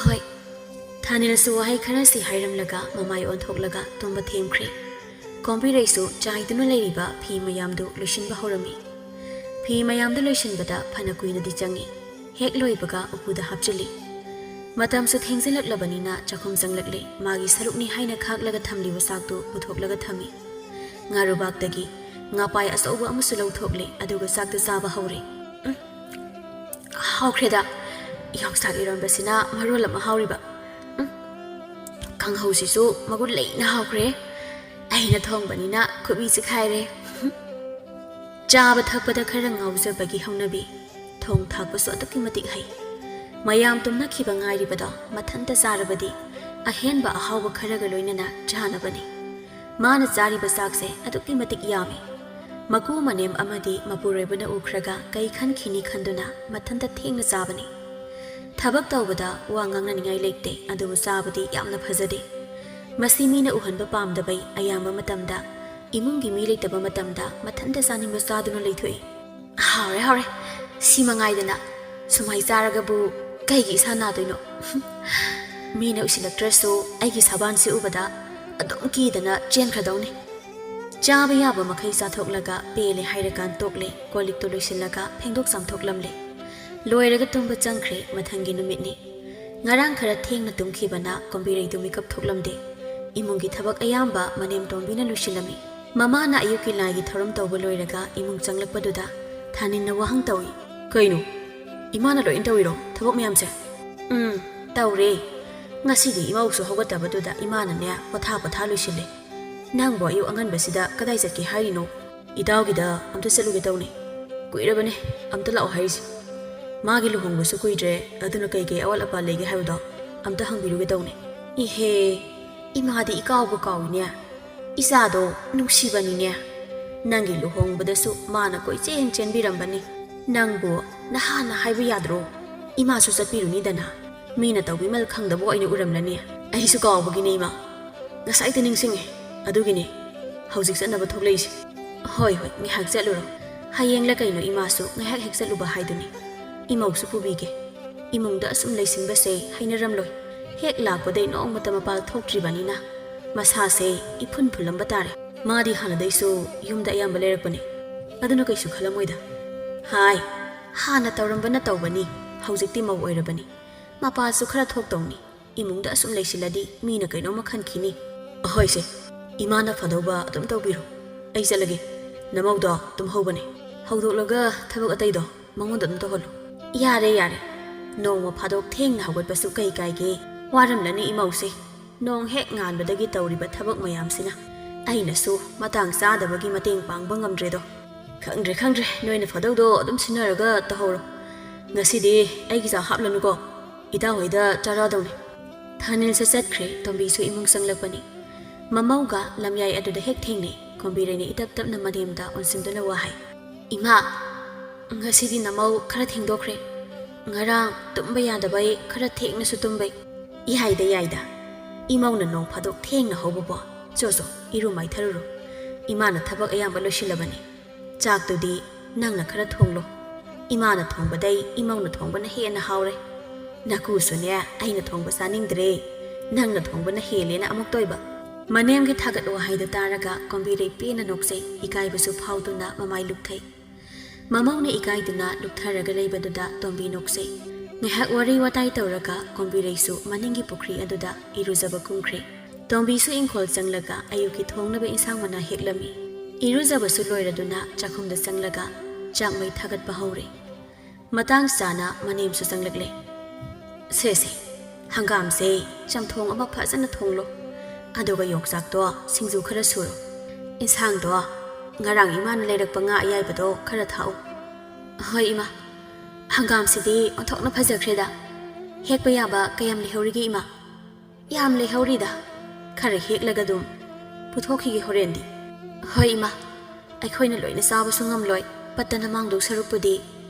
ꯍꯣꯏ ꯊꯥꯅꯤꯜꯁꯨ ꯋꯥꯍꯩ ꯈꯔꯁꯤ ꯍꯥꯏꯔꯝꯂꯒ ꯃꯃꯥꯏ ꯑꯣꯟꯊꯣꯛꯂꯒ ꯇꯨꯝꯕ ꯊꯦꯝꯈ꯭ꯔꯦ ꯀꯣꯝꯕꯤꯔꯩꯁꯨ ꯆꯥꯏꯗꯨꯅ ꯂꯩꯔꯤꯕ ꯐꯤ ꯃꯌꯥꯝꯗꯨ ꯂꯣꯏꯁꯤꯟꯕ ꯍꯧꯔꯝꯃꯤ ꯐꯤ ꯃꯌꯥꯝꯗꯨ ꯂꯣꯏꯁꯤꯟꯕꯗ ꯐꯅ ꯀꯨꯏꯅꯗꯤ ꯆꯪꯉꯤ ꯍꯦꯛ ꯂꯣꯏꯕꯒ ꯎꯄꯨꯗ ꯍꯥꯞꯆꯤꯜꯂꯤ ꯃꯇꯝꯁꯨ ꯊꯦꯡꯖꯤꯜꯂꯛꯂꯕꯅꯤꯅ ꯆꯥꯛꯈꯨꯝ ꯆꯪꯂꯛꯂꯦ ꯃꯥꯒꯤ ꯁꯔꯨꯛꯅꯤ ꯍꯥꯏꯅ ꯈꯥꯛꯂꯒ ꯊꯝꯂꯤꯕ ꯆꯥꯛꯇꯨ ꯄꯨꯊꯣꯛꯂꯒ ꯊꯝꯃꯤ ꯉꯥꯔꯨꯕꯥꯛꯇꯒꯤ ꯉꯥꯄꯥꯏ ꯑꯆꯧꯕ ꯑꯃꯁꯨ ꯂꯧꯊꯣꯛꯂꯦ ꯑꯗꯨꯒ ꯆꯥꯛꯇꯨ ꯆꯥꯕ ꯍꯧꯔꯦ ꯍꯥꯎꯈ꯭ꯔꯦꯗ ꯌꯣꯡꯆꯥꯛ ꯏꯔꯣꯟꯕꯁꯤꯅ ꯃꯔꯣꯜ ꯑꯃ ꯍꯥꯎꯔꯤꯕ ꯀꯥꯡꯍꯧꯁꯤꯁꯨ ꯃꯒꯨꯟ ꯂꯩꯅ ꯍꯥꯎꯈ꯭ꯔꯦ ꯑꯩꯅ ꯊꯣꯡꯕꯅꯤꯅ ꯈꯨꯕꯤ ꯆꯤꯛꯈꯥꯏꯔꯦ ꯆꯥꯕ ꯊꯛꯄꯗ ꯈꯔ ꯉꯥꯎꯖꯕꯒꯤ ꯍꯧꯅꯕꯤ ꯊꯣꯡ ꯊꯥꯛꯄꯁꯨ ꯑꯗꯨꯛꯀꯤ ꯃꯇꯤꯛ ꯍꯩ ꯃꯌꯥꯝ ꯇꯨꯝꯅꯈꯤꯕ ꯉꯥꯏꯔꯤꯕꯗꯣ ꯃꯊꯟꯇ ꯆꯥꯔꯕꯗꯤ ꯑꯍꯦꯟꯕ ꯑꯍꯥꯎꯕ ꯈꯔꯒ ꯂꯣꯏꯅꯅ ꯆꯥꯅꯕꯅꯤ ꯃꯥꯅ ꯆꯥꯔꯤꯕ ꯆꯥꯛꯁꯦ ꯑꯗꯨꯛꯀꯤ ꯃꯇꯤꯛ ꯌꯥꯝꯃꯤ ꯃꯀꯨ ꯃꯅꯦꯝ ꯑꯃꯗꯤ ꯃꯄꯨꯔꯣꯏꯕꯅ ꯎꯈ꯭ꯔꯒ ꯀꯩ ꯈꯟꯈꯤꯅꯤ ꯈꯟꯗꯨꯅ ꯃꯊꯟꯇ ꯊꯦꯡꯅ ꯆꯥꯕꯅꯤ ꯊꯕꯛ ꯇꯧꯕꯗ ꯋꯥ ꯉꯥꯡꯅꯅꯤꯡꯉꯥই ꯂꯩꯇꯦ ꯑꯗꯨꯕꯨ ꯆꯥꯕꯗꯤ ꯌꯥꯝꯅ ꯐꯖꯗꯦ ꯃꯁꯤ ꯃꯤꯅ ꯎꯍꯟꯕ ꯄꯥꯝꯗꯕꯩ ꯑꯌꯥꯝꯕ ꯃꯇꯝꯗ ꯏꯃꯨꯡꯒꯤ ꯃꯤ ꯂꯩꯇꯕ ꯃꯇꯝꯗ ꯃꯊꯟꯇ ꯆꯥꯅꯤꯡꯕ ꯆꯥꯗꯨꯅ ꯂꯩꯊꯣꯛꯏ ꯍꯥꯎꯔꯦ ꯁꯤ ꯃꯉꯥꯏꯗꯅ ꯁꯨꯃꯥꯏ ꯆꯥꯔꯒꯕꯨ ꯀꯩꯒꯤ ꯏꯁꯥ ꯅꯥꯗꯣꯏꯅꯣ ꯃꯤꯅ ꯎꯁꯤꯜꯂꯛꯇ꯭ꯔꯁꯨ ꯑꯩꯒꯤ ꯁꯕꯥꯟꯁꯤ ꯎꯕꯗ ꯑꯗꯨꯝ ꯀꯤꯗꯅ ꯆꯦꯟꯈ꯭ꯔꯗꯧꯅꯤ ꯆꯥꯕ ꯌꯥꯕ ꯃꯈꯩ ꯆꯥꯊꯣꯛꯂꯒ ꯄꯦꯜꯂꯦ ꯍꯥꯏꯔꯀꯥꯟ ꯇꯣꯛꯂꯦ ꯀꯣꯜꯂꯤꯛꯇꯨ ꯂꯣꯏꯁꯤꯜꯂꯒ ꯐꯦꯡꯗꯣꯛ ꯆꯥꯝꯊꯣꯛꯂꯝꯂꯦ ꯂꯣꯏꯔꯒ ꯇꯨꯝꯕ ꯆꯪꯈ꯭ꯔꯦ ꯃꯊꯪꯒꯤ ꯅꯨꯃꯤꯠꯅꯤ ꯉꯔꯥꯡ ꯈꯔ ꯊꯦꯡꯅ ꯇꯨꯝꯈꯤꯕꯅ ꯀꯣꯝꯕꯤꯔꯩꯗꯨ ꯃꯤꯀꯞ ꯊꯣꯛꯂꯝꯗꯦ ꯏꯃꯨꯡꯒꯤ ꯊꯕꯛ ꯑꯌꯥꯝꯕ ꯃꯅꯦꯝꯇꯣꯟꯕꯤꯅ ꯂꯣꯏꯁꯤꯜꯂꯝꯃꯤ ꯃꯃꯥꯅ ꯑꯌꯨꯛꯀꯤ ꯂꯥꯏꯒꯤ ꯊꯧꯔꯝ ꯇꯧꯕ ꯂꯣꯏꯔꯒ ꯏꯃꯨꯡ ꯆꯪꯂꯛꯄꯗꯨꯗ ꯊꯥꯅꯤꯟꯅ ꯋꯥꯍꯪ ꯇꯧꯏ ꯀꯩꯅꯣ ꯏꯃꯥꯅ ꯂꯣꯏꯅ ꯇꯧꯔꯤꯔꯣ ꯊꯕꯛ ꯃꯌꯥꯝꯁꯦ ꯇꯧꯔꯦ ꯉꯁꯤꯗꯤ ꯏꯃꯧꯁꯨ ꯍꯧꯒꯠꯇꯕꯗꯨꯗ ꯏꯃꯥꯅꯅꯦ ꯄꯣꯊꯥ ꯂꯣꯏꯁꯤꯜꯂꯦ ꯅꯪꯕꯨ ꯑꯌꯨꯛ ꯑꯉꯟꯕꯁꯤꯗ ꯀꯗꯥꯏ ꯆꯠꯀꯦ ꯍꯥꯏꯔꯤꯅꯣ ꯏꯇꯥꯎꯒꯤꯗ ꯑꯝꯇ ꯆꯠꯂꯨꯒꯦ ꯇꯧꯅꯤ ꯀꯨꯏꯔꯕꯅꯦ ꯑꯝꯇ ꯂꯥꯛꯑꯣ ꯍꯥꯏꯔꯤꯁꯦ ꯃꯥꯒꯤ ꯂꯨꯍꯣꯡꯕꯁꯨ ꯀꯨꯏꯗ꯭ꯔꯦ ꯑꯗꯨꯅ ꯀꯩꯀꯩ ꯑꯋꯥꯠ ꯑꯄꯥ ꯂꯩꯒꯦ ꯍꯥꯏꯕꯗꯣ ꯑꯝꯇ ꯍꯪꯕꯤꯔꯨꯒꯦ ꯇꯧꯅꯤ ꯏꯍꯦ ꯏꯃꯥꯗꯤ ꯏꯀꯥꯎꯕ ꯀꯥꯎꯏꯅꯦ ꯏꯆꯥꯗꯣ ꯅꯨꯡꯁꯤꯕꯅꯤꯅꯦ ꯅꯪꯒꯤ ꯂꯨꯍꯣꯡꯕꯗꯁꯨ ꯃꯥꯅ ꯀꯣꯏꯆꯦꯟ ꯆꯦꯟꯕꯤꯔꯝꯕꯅꯤ ꯅꯪꯕꯨ ꯅꯍꯥꯟꯅ ꯍꯥꯏꯕ ꯌꯥꯗ꯭ꯔꯣ ꯏꯃꯥꯁꯨ ꯆꯠꯄꯤꯔꯨꯅꯤꯗꯅ ꯃꯤꯅ ꯇꯧꯕꯤꯃꯜ ꯈꯪꯗꯕ ꯑꯣꯏꯅ ꯎꯔꯝꯂꯅꯤ ꯑꯩꯁꯨ ꯀꯥꯎꯕꯒꯤꯅꯦ ꯏꯃꯥ ꯉꯁꯥꯏꯗ ꯅꯤꯡꯁꯤꯡꯉꯦ ꯑꯗꯨꯒꯤꯅꯦ ꯍꯧꯖꯤꯛ ꯆꯠꯅꯕ ꯊꯣꯛꯂꯛꯏꯁꯦ ꯍꯣꯏ ꯉꯥꯏꯍꯥꯛ ꯆꯠꯂꯨꯔꯣ ꯍꯌꯦꯡꯂ ꯀꯩꯅꯣ ꯏꯃꯥꯁꯨ ꯉꯥꯏꯍꯥꯛ ꯍꯦꯛ ꯆꯠꯂꯨꯕ ꯍꯥꯏꯗꯨꯅꯤ ꯏꯃꯧꯁꯨ ꯄꯨꯕꯤꯒꯦ ꯏꯃꯨꯡꯗ ꯑꯁꯨꯝ ꯂꯩꯁꯤꯟꯕꯁꯦ ꯍꯩꯅꯔꯝꯂꯣꯏ ꯍꯦꯛ ꯂꯥꯛꯄꯗꯩ ꯅꯣꯡꯃꯇ ꯃꯄꯥꯜ ꯊꯣꯛꯇ꯭ꯔꯤꯕꯅꯤꯅ ꯃꯁꯥꯁꯦ ꯏꯐꯨꯟ ꯐꯨꯜꯂꯝꯕ ꯇꯥꯔꯦ ꯃꯥꯗꯤ ꯍꯥꯟꯅꯗꯩꯁꯨ ꯌꯨꯝꯗ ꯑꯌꯥꯝꯕ ꯂꯩꯔꯛꯄꯅꯦ ꯑꯗꯨꯅ ꯀꯩꯁꯨ ꯈꯜꯂꯝꯃꯣꯏꯗ ꯍꯥꯟꯅ ꯇꯧꯔꯝꯕꯅ ꯇꯧꯕꯅꯤ ꯍꯧꯖꯤꯛꯇꯤ ꯃꯧ ꯑꯣꯏꯔꯕꯅꯤ ꯃꯄꯥꯜꯁꯨ ꯈꯔ ꯊꯣꯛꯇꯧꯅꯤ ꯏꯃꯨꯡꯗ ꯑꯁꯨꯝ ꯂꯩꯁꯤꯜꯂꯗꯤ ꯃꯤꯅ ꯀꯩꯅꯣꯝꯃ ꯈꯟꯈꯤꯅꯤ ꯑꯍꯣꯏꯁꯦ ꯏꯃꯥꯅ ꯐꯗꯧꯕ ꯑꯗꯨꯝ ꯇꯧꯕꯤꯔꯣ ꯑꯩ ꯆꯠꯂꯒꯦ ꯅꯃꯧꯗꯣ ꯇꯨꯝꯍꯧꯕꯅꯦ ꯍꯧꯗꯣꯛꯂꯒ ꯊꯕꯛ ꯑꯇꯩꯗꯣ ꯃꯉꯣꯟꯗ ꯑꯗꯨꯝ ꯇꯧꯍꯜꯂꯨ ꯌꯥꯔꯦ ꯅꯣꯡꯃ ꯐꯥꯗꯣꯛ ꯊꯦꯡꯅ ꯍꯧꯒꯠꯄꯁꯨ ꯀꯩ ꯀꯥꯏꯒꯦ ꯋꯥꯔꯝꯂꯅꯤ ꯏꯃꯧꯁꯦ ꯅꯣꯡ ꯍꯦꯛ ꯉꯥꯟꯕꯗꯒꯤ ꯇꯧꯔꯤꯕ ꯊꯕꯛ ꯃꯌꯥꯝꯁꯤꯅ ꯑꯩꯅꯁꯨ ꯃꯇꯥꯡ ꯆꯥꯗꯕꯒꯤ ꯃꯇꯦꯡ ꯄꯥꯡꯕ ꯉꯝꯗ꯭ꯔꯦꯗꯣ ꯈꯪꯗ꯭ꯔꯦ ꯅꯣꯏꯅ ꯐꯗꯧꯗꯣ ꯑꯗꯨꯝ ꯁꯤꯟꯅꯔꯒ ꯇꯧꯍꯧꯔꯣ ꯉꯁꯤꯗꯤ ꯑꯩꯒꯤ ꯆꯥ ꯍꯥꯞꯂꯅꯨꯀꯣ ꯏꯇꯥꯍꯣꯏꯗ ꯆꯥꯔꯛꯑꯗꯧꯅꯤ ꯊꯥꯅꯤꯜꯁꯦ ꯆꯠꯈ꯭ꯔꯦ ꯇꯣꯝꯕꯤꯁꯨ ꯏꯃꯨꯡ ꯆꯪꯂꯛꯄꯅꯤ ꯃꯃꯧꯒ ꯂꯝꯌꯥꯏ ꯑꯗꯨꯗ ꯍꯦꯛ ꯊꯦꯡꯅꯩ ꯀꯣꯝꯕꯤꯔꯩꯅ ꯏꯇꯞ ꯇꯞꯅ ꯃꯅꯦꯝꯗ ꯑꯣꯟꯁꯤꯟꯗꯨꯅ ꯋꯥꯍꯩ ꯏꯃꯥ ꯉꯁꯤꯗꯤ ꯅꯃꯧ ꯈꯔ ꯊꯦꯡꯗꯣꯛꯈ꯭ꯔꯦ ꯉꯔꯥꯡ ꯇꯨꯝꯕ ꯌꯥꯗꯕꯩ ꯈꯔ ꯊꯦꯡꯅꯁꯨ ꯇꯨꯝꯕꯩ ꯌꯥꯏꯗ ꯏꯃꯧꯅ ꯅꯣꯡ ꯐꯥꯗꯣꯛ ꯊꯦꯡꯅ ꯍꯧꯕꯕꯣ ꯆꯣ ꯏꯔꯨ ꯃꯥꯏꯊꯔꯨꯔꯣ ꯏꯃꯥꯅ ꯊꯕꯛ ꯑꯌꯥꯝꯕ ꯂꯣꯏꯁꯤꯜꯂꯕꯅꯤ ꯆꯥꯛꯇꯨꯗꯤ ꯅꯪꯅ ꯈꯔ ꯊꯣꯡꯂꯣ ꯏꯃꯥꯅ ꯊꯣꯡꯕꯗꯩ ꯏꯃꯧꯅ ꯊꯣꯡꯕꯅ ꯍꯦꯟꯅ ꯍꯥꯎꯔꯦ ꯅꯀꯨꯁꯨꯅꯦ ꯑꯩꯅ ꯊꯣꯡꯕ ꯆꯥꯅꯤꯡꯗ꯭ꯔꯦ ꯅꯪꯅ ꯊꯣꯡꯕꯅ ꯍꯦꯜꯂꯦꯅ ꯑꯃꯨꯛ ꯇꯣꯏꯕ ꯃꯅꯦꯝꯒꯤ ꯊꯥꯒꯠ ꯋꯥꯍꯩꯗꯨ ꯇꯥꯔꯒ ꯀꯣꯝꯕꯤꯔꯩ ꯄꯦꯟꯅ ꯅꯣꯛꯆꯩ ꯏꯀꯥꯏꯕꯁꯨ ꯐꯥꯎꯗꯨꯅ ꯃꯃꯥꯏ ꯂꯨꯞꯊꯩ ꯃꯃꯧꯅ ꯏꯀꯥꯏꯗꯨꯅ ꯂꯨꯞꯊꯔꯒ ꯂꯩꯕꯗꯨꯗ ꯇꯣꯝꯕꯤ ꯅꯣꯛꯆꯩ ꯉꯥꯏꯍꯥꯛ ꯋꯥꯔꯤ ꯋꯥꯇꯥꯏ ꯇꯧꯔꯒ ꯀꯣꯝꯕꯤꯔꯩꯁꯨ ꯃꯅꯤꯡꯒꯤ ꯄꯨꯈ꯭ꯔꯤ ꯑꯗꯨꯗ ꯏꯔꯨꯖꯕ ꯀꯨꯝꯈ꯭ꯔꯦ ꯇꯣꯝꯕꯤꯁꯨ ꯏꯪꯈꯣꯜ ꯆꯪꯂꯒ ꯑꯌꯨꯛꯀꯤ ꯊꯣꯡꯅꯕ ꯏꯟꯁꯥꯡ ꯃꯅꯥ ꯍꯦꯛꯂꯝꯃꯤ ꯏꯔꯨꯖꯕꯁꯨ ꯂꯣꯏꯔꯗꯨꯅ ꯆꯥꯛꯈꯨꯝꯗ ꯆꯪꯂꯒ ꯆꯥꯛ ꯃꯩ ꯊꯥꯒꯠꯄ ꯍꯧꯔꯦ ꯃꯇꯥꯡ ꯆꯥꯅ ꯃꯅꯦꯝꯁꯨ ꯆꯪꯂꯛꯂꯦ ꯁꯦ ꯍꯪꯒꯥꯝꯁꯦ ꯆꯝꯊꯣꯡ ꯑꯃ ꯐꯖꯅ ꯊꯣꯡꯂꯣ ꯑꯗꯨꯒ ꯌꯣꯡꯆꯥꯛꯇꯣ ꯁꯤꯡꯖꯨ ꯈꯔ ꯁꯨꯔꯣ ꯏꯟꯁꯥꯡꯗꯣ ꯉꯔꯥꯡ ꯏꯃꯥꯅ ꯂꯩꯔꯛꯄ ꯉꯥ ꯑꯌꯥꯏꯕꯗꯣ ꯈꯔ ꯊꯥꯛꯎ ꯍꯣꯏ ꯏꯃꯥ ꯍꯪꯒꯥꯝꯁꯤꯗꯤ ꯑꯣꯟꯊꯣꯛꯅ ꯐꯖꯈ꯭ꯔꯦꯗ ꯍꯦꯛꯄ ꯌꯥꯕ ꯀꯌꯥꯝ ꯂꯩꯍꯧꯔꯤꯒꯦ ꯏꯃꯥ ꯌꯥꯝ ꯂꯩꯍꯧꯔꯤꯗ ꯈꯔ ꯍꯦꯛꯂꯒ ꯑꯗꯨꯝ ꯄꯨꯊꯣꯛꯈꯤꯒꯦ ꯍꯣꯔꯦꯟꯗꯤ ꯍꯣꯏ ꯏꯃꯥ ꯑꯩꯈꯣꯏꯅ ꯂꯣꯏꯅ ꯆꯥꯕꯁꯨ ꯉꯝꯂꯣꯏ ꯄꯠꯇꯅ ꯃꯥꯡꯗꯧ ꯁꯔꯨꯛꯄꯨꯗꯤ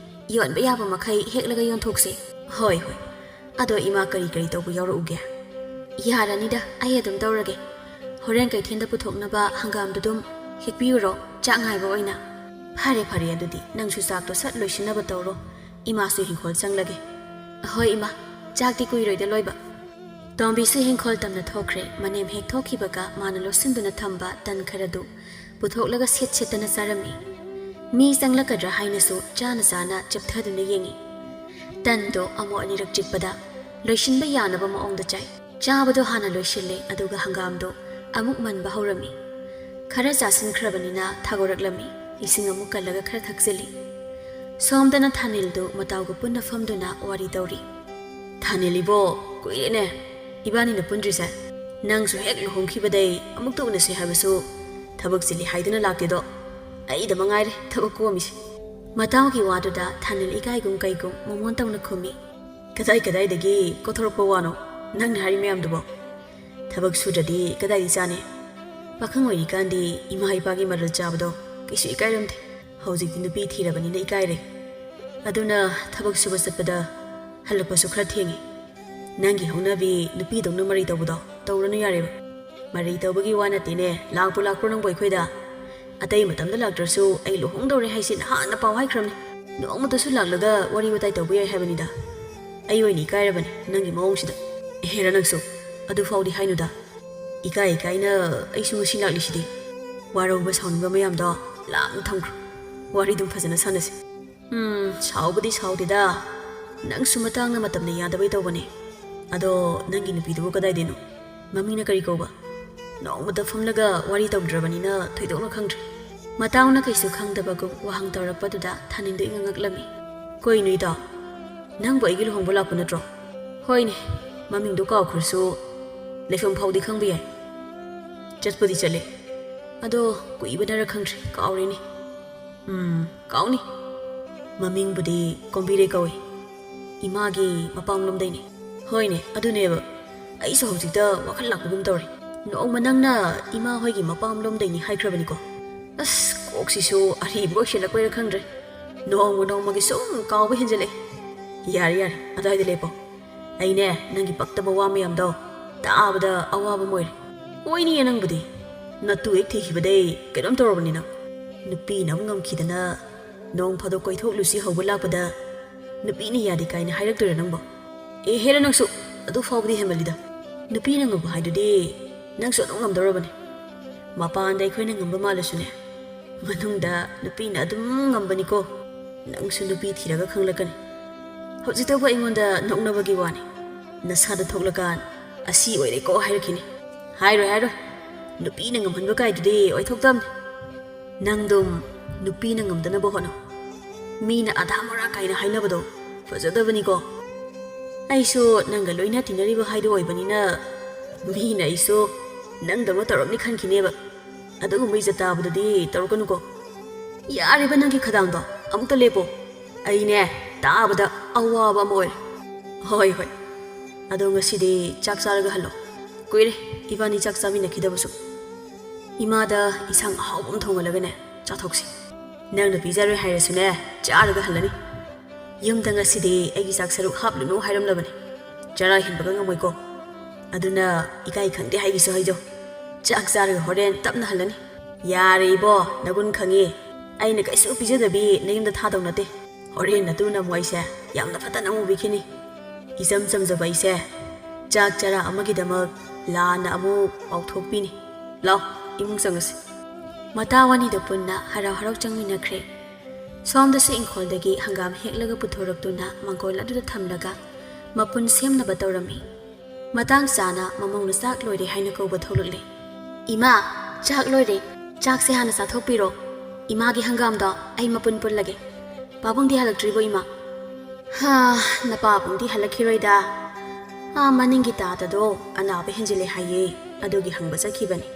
ꯌꯣꯟꯕ ꯌꯥꯕ ꯃꯈꯩ ꯍꯦꯛꯂꯒ ꯌꯣꯟꯊꯣꯛꯁꯦ ꯍꯣꯏ ꯑꯗꯣ ꯏꯃꯥ ꯀꯔꯤ ꯇꯧꯕ ꯌꯥꯎꯔꯛꯎꯒꯦ ꯌꯥꯔꯅꯤꯗ ꯑꯩ ꯑꯗꯨꯝ ꯇꯧꯔꯒꯦ ꯍꯣꯔꯦꯟ ꯀꯩꯊꯦꯜꯗ ꯄꯨꯊꯣꯛꯅꯕ ꯍꯪꯒꯥꯝꯗꯨ ꯑꯗꯨꯝ ꯍꯦꯛꯄꯤꯌꯨꯔꯣ ꯆꯥꯛ ꯉꯥꯏꯕ ꯑꯣꯏꯅ ꯐꯔꯦ ꯑꯗꯨꯗꯤ ꯅꯪꯁꯨ ꯆꯥꯛꯇꯣ ꯁꯠ ꯂꯣꯏꯁꯤꯟꯅꯕ ꯇꯧꯔꯣ ꯏꯃꯥꯁꯨ ꯍꯤꯡꯈꯣꯜ ꯆꯪꯂꯒꯦ ꯍꯣꯏ ꯏꯃꯥ ꯆꯥꯛꯇꯤ ꯀꯨꯏꯔꯣꯏꯗ ꯂꯣꯏꯕ ꯇꯣꯝꯕꯤꯁꯨ ꯍꯤꯡꯈꯣꯜ ꯇꯝꯅ ꯊꯣꯛꯈ꯭ꯔꯦ ꯃꯅꯦꯝ ꯍꯦꯛ ꯊꯣꯛꯈꯤꯕꯒ ꯃꯥꯅ ꯂꯣꯠꯁꯤꯟꯗꯨꯅ ꯊꯝꯕ ꯇꯟ ꯈꯔꯗꯨ ꯄꯨꯊꯣꯛꯂꯒ ꯁꯦꯠꯇꯅ ꯆꯥꯔꯝꯃꯤ ꯃꯤ ꯆꯪꯂꯛꯀꯗ꯭ꯔꯥ ꯍꯥꯏꯅꯁꯨ ꯆꯥꯅ ꯆꯦꯞꯊꯗꯨꯅ ꯌꯦꯡꯉꯤ ꯇꯟꯗꯣ ꯑꯃꯨꯛ ꯑꯅꯤꯔꯛ ꯆꯤꯛꯄꯗ ꯂꯣꯏꯁꯤꯟꯕ ꯌꯥꯅꯕ ꯃꯑꯣꯡꯗ ꯆꯥꯏ ꯆꯥꯕꯗꯣ ꯍꯥꯟꯅ ꯂꯣꯏꯁꯤꯜꯂꯦ ꯑꯗꯨꯒ ꯍꯪꯒꯥꯝꯗꯣ ꯑꯃꯨꯛ ꯃꯟꯕ ꯍꯧꯔꯝꯃꯤ ꯈꯔ ꯆꯥꯁꯤꯟꯈ꯭ꯔꯕꯅꯤꯅ ꯊꯥꯒꯣꯔꯛꯂꯝꯃꯤ ꯏꯁꯤꯡ ꯑꯃꯨꯛ ꯀꯜꯂꯒ ꯈꯔ ꯊꯛꯆꯤꯜꯂꯤ ꯁꯣꯝꯗꯅ ꯊꯥꯅꯤꯜꯗꯨ ꯃꯇꯥꯎꯒ ꯄꯨꯟꯅ ꯐꯝꯗꯨꯅ ꯋꯥꯔꯤ ꯇꯧꯔꯤ ꯊꯥꯅꯤꯜ ꯏꯕꯣ ꯀꯨꯏꯔꯦꯅꯦ ꯏꯕꯥꯅꯤꯅ ꯄꯨꯟꯗ꯭ꯔꯤꯁꯦ ꯅꯪꯁꯨ ꯍꯦꯛ ꯂꯨꯍꯣꯡꯈꯤꯕꯗꯩ ꯑꯃꯨꯛꯇ ꯎꯅꯁꯤ ꯍꯥꯏꯕꯁꯨ ꯊꯕꯛ ꯆꯤꯜꯂꯤ ꯍꯥꯏꯗꯨꯅ ꯂꯥꯛꯇꯦꯗꯣ ꯑꯩꯗ ꯃꯉꯥꯏꯔꯦ ꯊꯕꯛ ꯀꯣꯝꯃꯤꯁꯦ ꯃꯇꯥꯎꯒꯤ ꯋꯥꯗꯨꯗ ꯊꯥꯅꯤꯜ ꯏꯀꯥꯏꯒꯨꯝ ꯀꯩꯒꯨꯝ ꯃꯣꯃꯣꯟ ꯇꯧꯅ ꯈꯨꯝꯃꯤ ꯀꯗꯥꯏꯗꯒꯤ ꯀꯣꯊꯣꯔꯛꯄ ꯋꯥꯅꯣ ꯅꯪꯅ ꯍꯥꯏꯔꯤ ꯃꯌꯥꯝꯗꯨꯕꯣ ꯊꯕꯛ ꯁꯨꯗ꯭ꯔꯗꯤ ꯀꯗꯥꯏꯗ ꯆꯥꯅꯤ ꯄꯥꯈꯪ ꯑꯣꯏꯔꯤꯀꯥꯟꯗꯤ ꯏꯃꯥ ꯏꯄꯥꯒꯤ ꯃꯔꯜ ꯆꯥꯕꯗꯣ ꯀꯩꯁꯨ ꯏꯀꯥꯏꯔꯝꯗꯦ ꯍꯧꯖꯤꯛꯇꯤ ꯅꯨꯄꯤ ꯊꯤꯔꯕꯅꯤꯅ ꯏꯀꯥꯏꯔꯦ ꯑꯗꯨꯅ ꯊꯕꯛ ꯁꯨꯕ ꯆꯠꯄꯗ ꯍꯜꯂꯛꯄꯁꯨ ꯈꯔ ꯊꯦꯡꯉꯤ ꯅꯪꯒꯤ ꯍꯧꯅꯕꯤ ꯅꯨꯄꯤꯗꯧꯅ ꯃꯔꯩ ꯇꯧꯕꯗꯣ ꯇꯧꯔꯅꯨ ꯌꯥꯔꯦꯕ ꯃꯔꯩ ꯇꯧꯕꯒꯤ ꯋꯥ ꯅꯠꯇꯦꯅꯦ ꯂꯥꯛꯄ꯭ꯔꯣ ꯅꯪꯕꯨ ꯑꯩꯈꯣꯏꯗ ꯑꯇꯩ ꯃꯇꯝꯗ ꯂꯥꯛꯇ꯭ꯔꯁꯨ ꯑꯩ ꯂꯨꯍꯣꯡꯗꯧꯔꯦ ꯍꯥꯏꯁꯤ ꯅꯍꯥꯟꯅ ꯄꯥꯎ ꯍꯥꯏꯈ꯭ꯔꯕꯅꯤ ꯅꯣꯡꯃꯇꯁꯨ ꯂꯥꯛꯂꯒ ꯋꯥꯔꯤ ꯋꯥꯇꯥꯏ ꯇꯧꯕ ꯌꯥꯏ ꯍꯥꯏꯕꯅꯤꯗ ꯑꯩ ꯑꯣꯏꯅ ꯏꯀꯥꯏꯔꯕꯅꯤ ꯅꯪꯒꯤ ꯃꯑꯣꯡꯁꯤꯗ ꯍꯦꯔ ꯅꯪꯁꯨ ꯑꯗꯨ ꯐꯥꯎꯗꯤ ꯍꯥꯏꯅꯨꯗ ꯏꯀꯥꯏꯅ ꯑꯩꯁꯨ ꯉꯁꯤ ꯂꯥꯛꯂꯤꯁꯤꯗꯤ ꯋꯥꯔꯧꯕ ꯁꯥꯎꯅꯤꯡꯕ ꯃꯌꯥꯝꯗꯣ ꯂꯥꯞꯅ ꯊꯝꯈ꯭ꯔꯣ ꯋꯥꯔꯤꯗꯨꯝ ꯐꯖꯅ ꯁꯥꯟꯅꯁꯤ ꯁꯥꯎꯕꯗꯤ ꯁꯥꯎꯗꯦꯗ ꯅꯪꯁꯨ ꯃꯇꯥꯡꯅ ꯃꯇꯝꯅ ꯌꯥꯗꯕꯩ ꯇꯧꯕꯅꯦ ꯑꯗꯣ ꯅꯪꯒꯤ ꯅꯨꯄꯤꯗꯨꯕꯨ ꯀꯗꯥꯏꯗꯩꯅꯣ ꯃꯃꯤꯡꯅ ꯀꯔꯤ ꯀꯧꯕ ꯅꯣꯡꯃꯇ ꯐꯝꯂꯒ ꯋꯥꯔꯤ ꯇꯧꯗ꯭ꯔꯕꯅꯤꯅ ꯊꯣꯏꯗꯣꯛꯅ ꯈꯪꯗ꯭ꯔꯦ ꯃꯇꯥꯎꯅ ꯀꯩꯁꯨ ꯈꯪꯗꯕꯒꯨꯝ ꯋꯥꯍꯪ ꯇꯧꯔꯛꯄꯗꯨꯗ ꯊꯥꯅꯤꯟꯗꯨ ꯏꯉꯛꯉꯛꯂꯝꯃꯤ ꯀꯣꯏꯅꯨ ꯏꯇꯥꯎ ꯅꯪꯕꯨ ꯑꯩꯒꯤ ꯂꯨꯍꯣꯡꯕ ꯂꯥꯛꯄ ꯅꯠꯇ꯭ꯔꯣ ꯍꯣꯏꯅꯦ ꯃꯃꯤꯡꯗꯣ ꯀꯥꯎꯈ꯭ꯔꯁꯨ ꯂꯩꯐꯝ ꯐꯥꯎꯗꯤ ꯈꯪꯕ ꯌꯥꯏ ꯆꯠꯄꯗꯤ ꯆꯠꯂꯦ ꯑꯗꯣ ꯀꯨꯏꯕꯅꯔ ꯈꯪꯗ꯭ꯔꯦ ꯀꯥꯎꯔꯦꯅꯦ ꯀꯥꯎꯅꯤ ꯃꯃꯤꯡꯕꯨꯗꯤ ꯀꯣꯝꯕꯤꯔꯩ ꯀꯧꯏ ꯏꯃꯥꯒꯤ ꯃꯄꯥꯝꯂꯣꯝꯗꯩꯅꯤ ꯍꯣꯏꯅꯦ ꯑꯗꯨꯅꯦꯕ ꯑꯩꯁꯨ ꯍꯧꯖꯤꯛꯇ ꯋꯥꯈꯜ ꯂꯥꯛꯄꯒꯨꯝ ꯇꯧꯔꯦ ꯅꯣꯡꯃ ꯅꯪꯅ ꯏꯃꯥ ꯍꯣꯏꯒꯤ ꯃꯄꯥꯝꯂꯣꯝꯗꯩꯅꯤ ꯍꯥꯏꯈ꯭ꯔꯕꯅꯤꯀꯣ ꯑꯁ ꯀꯣꯛꯁꯤꯁꯨ ꯑꯔꯤꯕ ꯑꯣꯏꯁꯤꯜꯂꯛꯄꯩꯔ ꯈꯪꯗ꯭ꯔꯦ ꯅꯣꯡꯃꯒꯤ ꯁꯨꯝ ꯀꯥꯎꯕ ꯍꯦꯟꯖꯜꯂꯛꯑꯦ ꯌꯥꯔꯦ ꯑꯗꯨꯋꯥꯏꯗ ꯂꯦꯞꯄꯣ ꯑꯩꯅꯦ ꯅꯪꯒꯤ ꯄꯛꯇꯕ ꯋꯥ ꯃꯌꯥꯝꯗꯣ ꯇꯥꯕꯗ ꯑꯋꯥꯕ ꯑꯣꯏꯔꯦ ꯑꯣꯏꯅꯤꯌꯦ ꯅꯪꯕꯨꯗꯤ ꯅꯠꯇꯨ ꯍꯦꯛ ꯊꯤꯈꯤꯕꯗꯩ ꯀꯩꯅꯣꯝ ꯇꯧꯔꯕꯅꯤ ꯅꯪ ꯅꯨꯄꯤꯅ ꯑꯃꯨꯛ ꯉꯝꯈꯤꯗꯅ ꯅꯣꯡ ꯐꯥꯗꯣꯛ ꯀꯣꯏꯊꯣꯛꯂꯨꯁꯤ ꯍꯧꯕ ꯂꯥꯛꯄꯗ ꯅꯨꯄꯤꯅ ꯌꯥꯗꯦ ꯀꯥꯏꯅ ꯍꯥꯏꯔꯛꯇꯣꯏꯔ ꯅꯪꯕꯣ ꯍꯦꯔ ꯅꯪꯁꯨ ꯑꯗꯨ ꯐꯥꯎꯕꯗꯤ ꯍꯦꯟꯃꯜꯂꯤꯗ ꯅꯨꯄꯤꯅ ꯉꯝꯕ ꯍꯥꯏꯗꯨꯗꯤ ꯅꯪꯁꯨ ꯑꯗꯨꯝ ꯉꯝꯗꯧꯔꯕꯅꯤ ꯃꯄꯥꯟꯗ ꯑꯩꯈꯣꯏꯅ ꯉꯝꯕ ꯃꯥꯜꯂꯁꯨꯅꯦ ꯃꯅꯨꯡꯗ ꯅꯨꯄꯤꯅ ꯑꯗꯨꯝ ꯉꯝꯕꯅꯤꯀꯣ ꯅꯪꯁꯨ ꯅꯨꯄꯤ ꯊꯤꯔꯒ ꯈꯪꯂꯛꯀꯅꯤ ꯍꯧꯖꯤꯛꯇꯕꯨ ꯑꯩꯉꯣꯟꯗ ꯅꯣꯛꯅꯕꯒꯤ ꯋꯥꯅꯤ ꯅꯁꯥꯗ ꯊꯣꯛꯂꯀꯥꯟ ꯑꯁꯤ ꯑꯣꯏꯔꯦꯀꯣ ꯍꯥꯏꯔꯛꯈꯤꯅꯤ ꯍꯥꯏꯔꯣꯏ ꯅꯨꯄꯤꯅ ꯉꯝꯍꯟꯕ ꯀꯥꯏꯗꯨꯗꯤ ꯑꯣꯏꯊꯣꯛꯇꯕꯅꯤ ꯅꯪꯗꯨꯝ ꯅꯨꯄꯤꯅ ꯉꯝꯗꯅꯕ ꯍꯣꯠꯅꯧ ꯃꯤꯅ ꯑꯙꯥ ꯃꯣꯔꯥ ꯀꯥꯏꯅ ꯍꯥꯏꯅꯕꯗꯣ ꯐꯖꯗꯕꯅꯤꯀꯣ ꯑꯩꯁꯨ ꯅꯪꯒ ꯂꯣꯏꯅ ꯇꯤꯟꯅꯔꯤꯕ ꯍꯥꯏꯗꯨ ꯑꯣꯏꯕꯅꯤꯅ ꯃꯤꯅ ꯑꯩꯁꯨ ꯅꯪꯗꯧꯅ ꯇꯧꯔꯝꯅꯤ ꯈꯟꯈꯤꯅꯦꯕ ꯑꯗꯨꯒꯨꯝꯕ ꯏꯖꯠ ꯇꯥꯕꯗꯨꯗꯤ ꯇꯧꯔꯛꯀꯅꯨꯀꯣ ꯌꯥꯔꯤꯕ ꯅꯪꯒꯤ ꯈꯗꯥꯡꯗꯣ ꯑꯃꯨꯛꯇ ꯂꯦꯞꯄꯣ ꯑꯩꯅꯦ ꯇꯥꯕꯗ ꯑꯋꯥꯕ ꯑꯃ ꯑꯣꯏꯔꯦ ꯍꯣꯏ ꯑꯗꯣ ꯉꯁꯤꯗꯤ ꯆꯥꯛ ꯆꯥꯔꯒ ꯍꯜꯂꯣ ꯀꯨꯏꯔꯦ ꯏꯕꯥꯅꯤ ꯆꯥꯛ ꯆꯥꯃꯤꯟꯅꯈꯤꯗꯕꯁꯨ ꯏꯃꯥꯗ ꯏꯟꯁꯥꯡ ꯑꯍꯥꯎꯕ ꯑꯃ ꯊꯣꯡꯍꯜꯂꯒꯅꯦ ಚಾಥೋಕ್ಸಿ ꯅꯪꯅ ꯄꯤꯖꯔꯣꯏ ꯍꯥꯏꯔꯁꯨꯅꯦ ꯆꯥꯔꯒ ꯍꯜꯂꯅꯤ ꯌꯨꯝꯗ ꯉꯁꯤꯗꯤ ꯑꯩꯒꯤ ꯆꯥꯛ ꯁꯔꯨꯛ ꯍꯥꯞꯂꯨꯅꯨ ꯍꯥꯏꯔꯝꯂꯕꯅꯤ ꯆꯔꯥ ꯍꯦꯟꯕꯒ ꯉꯝꯃꯣꯏꯀꯣ ꯑꯗꯨꯅ ꯏꯀꯥꯏ ꯈꯪꯗꯦ ꯍꯥꯏꯒꯤꯁꯨ ꯍꯥꯏꯖꯧ ꯆꯥꯛ ꯆꯥꯔꯒ ꯍꯣꯔꯦꯟ ꯇꯞꯅ ꯍꯜꯂꯅꯤ ꯌꯥꯔꯦ ꯏꯕꯣ ꯅꯒꯨꯟ ꯈꯪꯉꯤ ꯑꯩꯅ ꯀꯩꯁꯨ ꯄꯤꯖꯗꯕꯤ ꯅꯌꯨꯝꯗ ꯊꯥꯗꯧ ꯅꯠꯇꯦ ꯍꯣꯔꯦꯟ ꯅꯇꯨꯅ ꯑꯃꯨꯛ ꯑꯩꯁꯦ ꯌꯥꯝꯅ ꯐꯠꯇꯅ ꯑꯃꯨꯛ ꯎꯕꯤꯈꯤꯅꯤ 이점 점저바 이세 짝자라 아마기다막 라나 아무 ꯄꯥꯎꯊꯣꯛꯄꯤꯅꯤ ꯂꯥꯎ 이뭉 ꯆꯪꯉꯁꯤ ꯃꯇꯥꯋꯥꯅꯤꯗ ꯄꯨꯟꯅ ꯍꯔꯥꯎ ꯍꯔꯥꯎ ꯆꯪꯃꯤꯟꯅꯈ꯭ꯔꯦ ꯁꯣꯝꯗꯁꯨ ꯏꯪꯈꯣꯜꯗꯒꯤ ꯍꯪꯒꯥꯝ ꯍꯦꯛꯂꯒ ꯄꯨꯊꯣꯔꯛꯇꯨꯅ ꯃꯥꯡꯒꯣꯜ ꯑꯗꯨꯗ ꯊꯝꯂꯒ ꯃꯄꯨꯟ ꯁꯦꯝꯅꯕ ꯇꯧꯔꯝꯃꯤ ꯃꯇꯥꯡ ꯆꯥꯅ ꯃꯃꯧꯅ ꯆꯥꯛ ꯂꯣꯏꯔꯦ ꯍꯥꯏꯅ ꯀꯧꯕ ꯊꯣꯛꯂꯛꯂꯦ ꯏꯃꯥ ꯆꯥꯛ ꯂꯣꯏꯔꯦ ꯆꯥꯛꯁꯦ ꯍꯥꯟꯅ ꯆꯥꯊꯣꯛꯄꯤꯔꯣ 이마ꯒꯤ ꯍꯪꯒꯥꯝꯗꯣ ꯑꯩ ꯃꯄꯨꯟ ꯄꯨꯜꯂꯒꯦ ꯄꯥꯕꯨꯡꯗꯤ ꯍꯜꯂꯛꯇ꯭ꯔꯤꯕꯣ 이마 ꯅꯄꯥꯕꯨꯡꯗꯤ ꯍꯜꯂꯛꯈꯤꯔꯣꯏꯗ ꯃꯅꯤꯡꯒꯤ ꯇꯥꯗꯗꯣ ꯑꯅꯥꯕ ꯍꯦꯟꯖꯤꯜꯂꯦ ꯍꯥꯏꯌꯦ ꯑꯗꯨꯒꯤ ꯍꯪꯕ ꯆꯠꯈꯤꯕꯅꯤ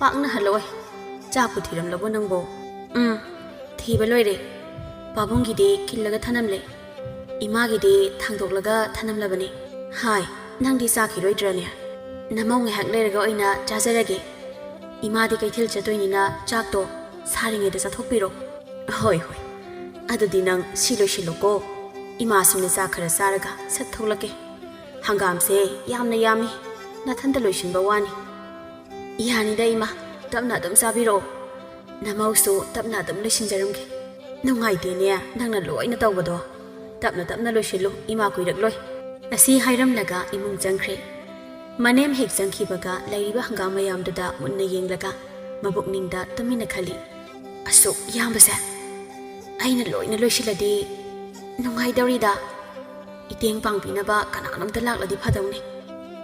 ꯄꯥꯛꯅ ꯍꯜꯂꯣꯏ ꯆꯥꯛꯄꯨ ꯊꯤꯔꯝꯂꯕꯣ ꯅꯪꯕꯣ ꯊꯤꯕ ꯂꯣꯏꯔꯦ ꯄꯥꯕꯨꯡꯒꯤꯗꯤ ꯈꯤꯜꯂꯒ ꯊꯅꯝꯂꯦ ꯏꯃꯥꯒꯤꯗꯤ ꯊꯥꯡꯗꯣꯛꯂꯒ ꯊꯅꯝꯂꯕꯅꯤ ꯍꯥꯏ ꯅꯪꯗꯤ ꯆꯥꯈꯤꯔꯣꯏꯗ꯭ꯔꯅꯦ ꯅꯃꯧ ꯉꯥꯏꯍꯥꯛ ꯂꯩꯔꯒ ꯑꯣꯏꯅ ꯆꯥꯖꯔꯒꯦ 이마디 그이틀 저도이니나 짝도 사링에도 자톡비로 허이 허이 아두디 낭 실로실로고 이마숨네 사카라 사라가 삭톡라게 한감세 얌나 야미 나탄다 로신바 와니 이하니다 이마 땀나듬 사비로 나마우소 땀나듬 로신자름게 농아이데네 낭나 로이나 떠보도 땀나 로실로 이마 구이락로이 아시 하이람라가 이뭉 짱크레 Manem hek jangkhibaga lairiba hangam mayamduda munna yenglaga mabukningda tumina khali asuk yambasa aina loina loisiladi nungai dawrida iteng pangbinaba kananamta lakladi phadawni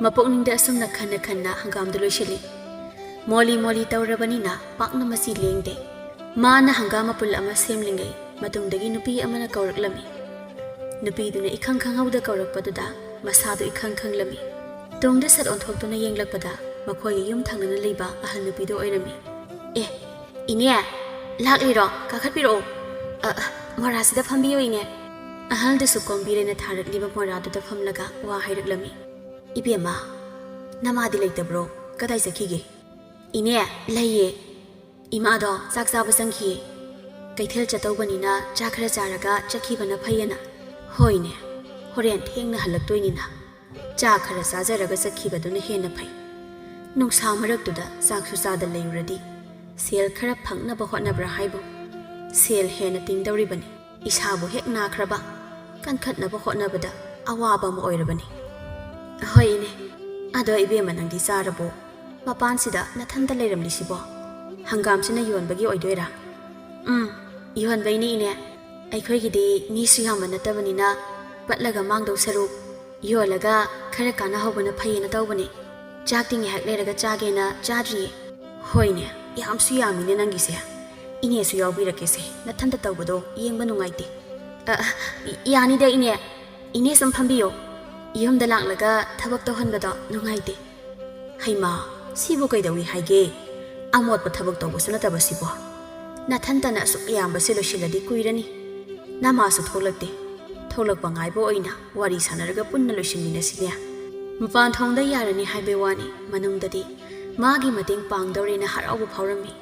mapukningda asumna khanna hangamdu loisili moli tawrabanina pakna masi lengde mana hangama pul ama semlingai matungdagi nupi amana kawraklami nupi duna ikhang hauda kawrakpaduda masadu ikhang lami Tungda sat on thok tuna yenglak pada makhoi yum thangna leiba ahal nupido oirami ine lakliro kakhatpiro morasida phambiyo ine ahal de sukombire na tharak liba moradu da phamlaga wa hairaklami ibema namadi leitabro kadai sakhige ine leiye ima do saksa basangkhi kaithel chatawbanina chakhra charaga chakhibana phayana hoine horen thengna halaktoinina ꯆꯥ ꯈꯔ ꯆꯥꯖꯔꯒ ꯆꯠꯈꯤꯕꯗꯨꯅ ꯍꯦꯟꯅ ꯐꯩ ꯅꯨꯡꯁꯥ ꯃꯔꯛꯇꯨꯗ ꯆꯥꯛꯁꯨ ꯆꯥꯗ ꯂꯩꯔꯨꯔꯗꯤ ꯁꯦꯜ ꯈꯔ ꯐꯪꯅꯕ ꯍꯣꯠꯅꯕ꯭ꯔꯥ ꯍꯥꯏꯕꯨ ꯁꯦꯜ ꯍꯦꯟꯅ ꯇꯤꯡꯗꯧꯔꯤꯕꯅꯤ ꯏꯁꯥꯕꯨ ꯍꯦꯛ ꯅꯥꯈ꯭ꯔꯕ ꯀꯟꯈꯠꯅꯕ ꯍꯣꯠꯅꯕꯗ ꯑꯋꯥꯕ ꯑꯃ ꯑꯣꯏꯔꯕꯅꯤ ꯍꯣꯏ ꯏꯅꯦ ꯑꯗꯣ ꯏꯕꯦꯝꯃ ꯅꯪꯗꯤ ꯆꯥꯔꯕꯣ ꯃꯄꯥꯟꯁꯤꯗ ꯅꯊꯟꯇ ꯂꯩꯔꯝꯂꯤꯁꯤꯕꯣ ꯍꯪꯒꯥꯝꯁꯤꯅ ꯌꯣꯟꯕꯒꯤ ꯑꯣꯏꯗꯣꯏꯔꯥ ꯌꯣꯟꯕꯩꯅꯤ ꯏꯅꯦ ꯑꯩꯈꯣꯏꯒꯤꯗꯤ ꯃꯤꯁꯨ ꯌꯥꯝꯕ ꯅꯠꯇꯕꯅꯤꯅ ꯄꯠꯂꯒ ꯃꯥꯡꯗꯧ ꯁꯔꯨꯛ ꯌꯣꯜꯂꯒ ꯈꯔ ꯀꯥꯟꯅꯍꯧꯕꯅ ꯐꯩꯌꯦꯅ ꯇꯧꯕꯅꯤ ꯆꯥꯛꯇꯤ ꯉꯥꯏꯍꯥꯛ ꯂꯩꯔꯒ ꯆꯥꯒꯦꯅ ꯆꯥꯗ꯭ꯔꯤꯌꯦ ꯍꯣꯏꯅꯦ ꯌꯥꯝꯁꯨ ꯌꯥꯝꯃꯤꯅꯦ ꯅꯪꯒꯤꯁꯦ ꯏꯅꯦꯁꯨ ꯌꯥꯎꯕꯤꯔꯛꯀꯦꯁꯦ ꯅꯊꯟꯇ ꯇꯧꯕꯗꯣ ꯌꯦꯡꯕ ꯅꯨꯡꯉꯥꯏꯇꯦ ꯌꯥꯅꯤꯗ ꯏꯅꯦ ꯁꯨꯝ ꯐꯝꯕꯤꯌꯣ ꯌꯨꯝꯗ ꯂꯥꯛꯂꯒ ꯊꯕꯛ ꯇꯧꯍꯟꯕꯗꯣ ꯅꯨꯡꯉꯥꯏꯇꯦ ꯍꯩꯃꯥ ꯁꯤꯕꯨ ꯀꯩꯗꯧꯏ ꯍꯥꯏꯒꯦ ꯑꯃꯣꯠꯄ ꯊꯕꯛ ꯇꯧꯕꯁꯨ ꯅꯠꯇꯕ ꯁꯤꯕꯣ ꯅꯊꯟꯇꯅ ꯑꯁꯨꯛ ꯌꯥꯝꯕꯁꯦ ꯂꯣꯏꯁꯤꯜꯂꯗꯤ ꯀꯨꯏꯔꯅꯤ ꯅꯃꯥꯁꯨ ꯊꯣꯛꯂꯛꯇꯦ ꯊꯣꯛꯂꯛꯄ ꯉꯥꯏꯕ ꯑꯣꯏꯅ ꯋꯥꯔꯤ ꯁꯥꯟꯅꯔꯒ ꯄꯨꯟꯅ ꯂꯣꯏꯁꯤꯟꯃꯤꯟꯅꯁꯤꯅꯦ ꯃꯄꯥꯟ ꯊꯣꯡꯗ ꯌꯥꯔꯅꯤ ꯍꯥꯏꯕꯩ ꯋꯥꯅꯤ ꯃꯅꯨꯡꯗꯗꯤ ꯃꯥꯒꯤ ꯃꯇꯦꯡ ꯄꯥꯡꯗꯧꯔꯦꯅ ꯍꯔꯥꯎꯕ ꯐꯥꯎꯔꯝꯃꯤ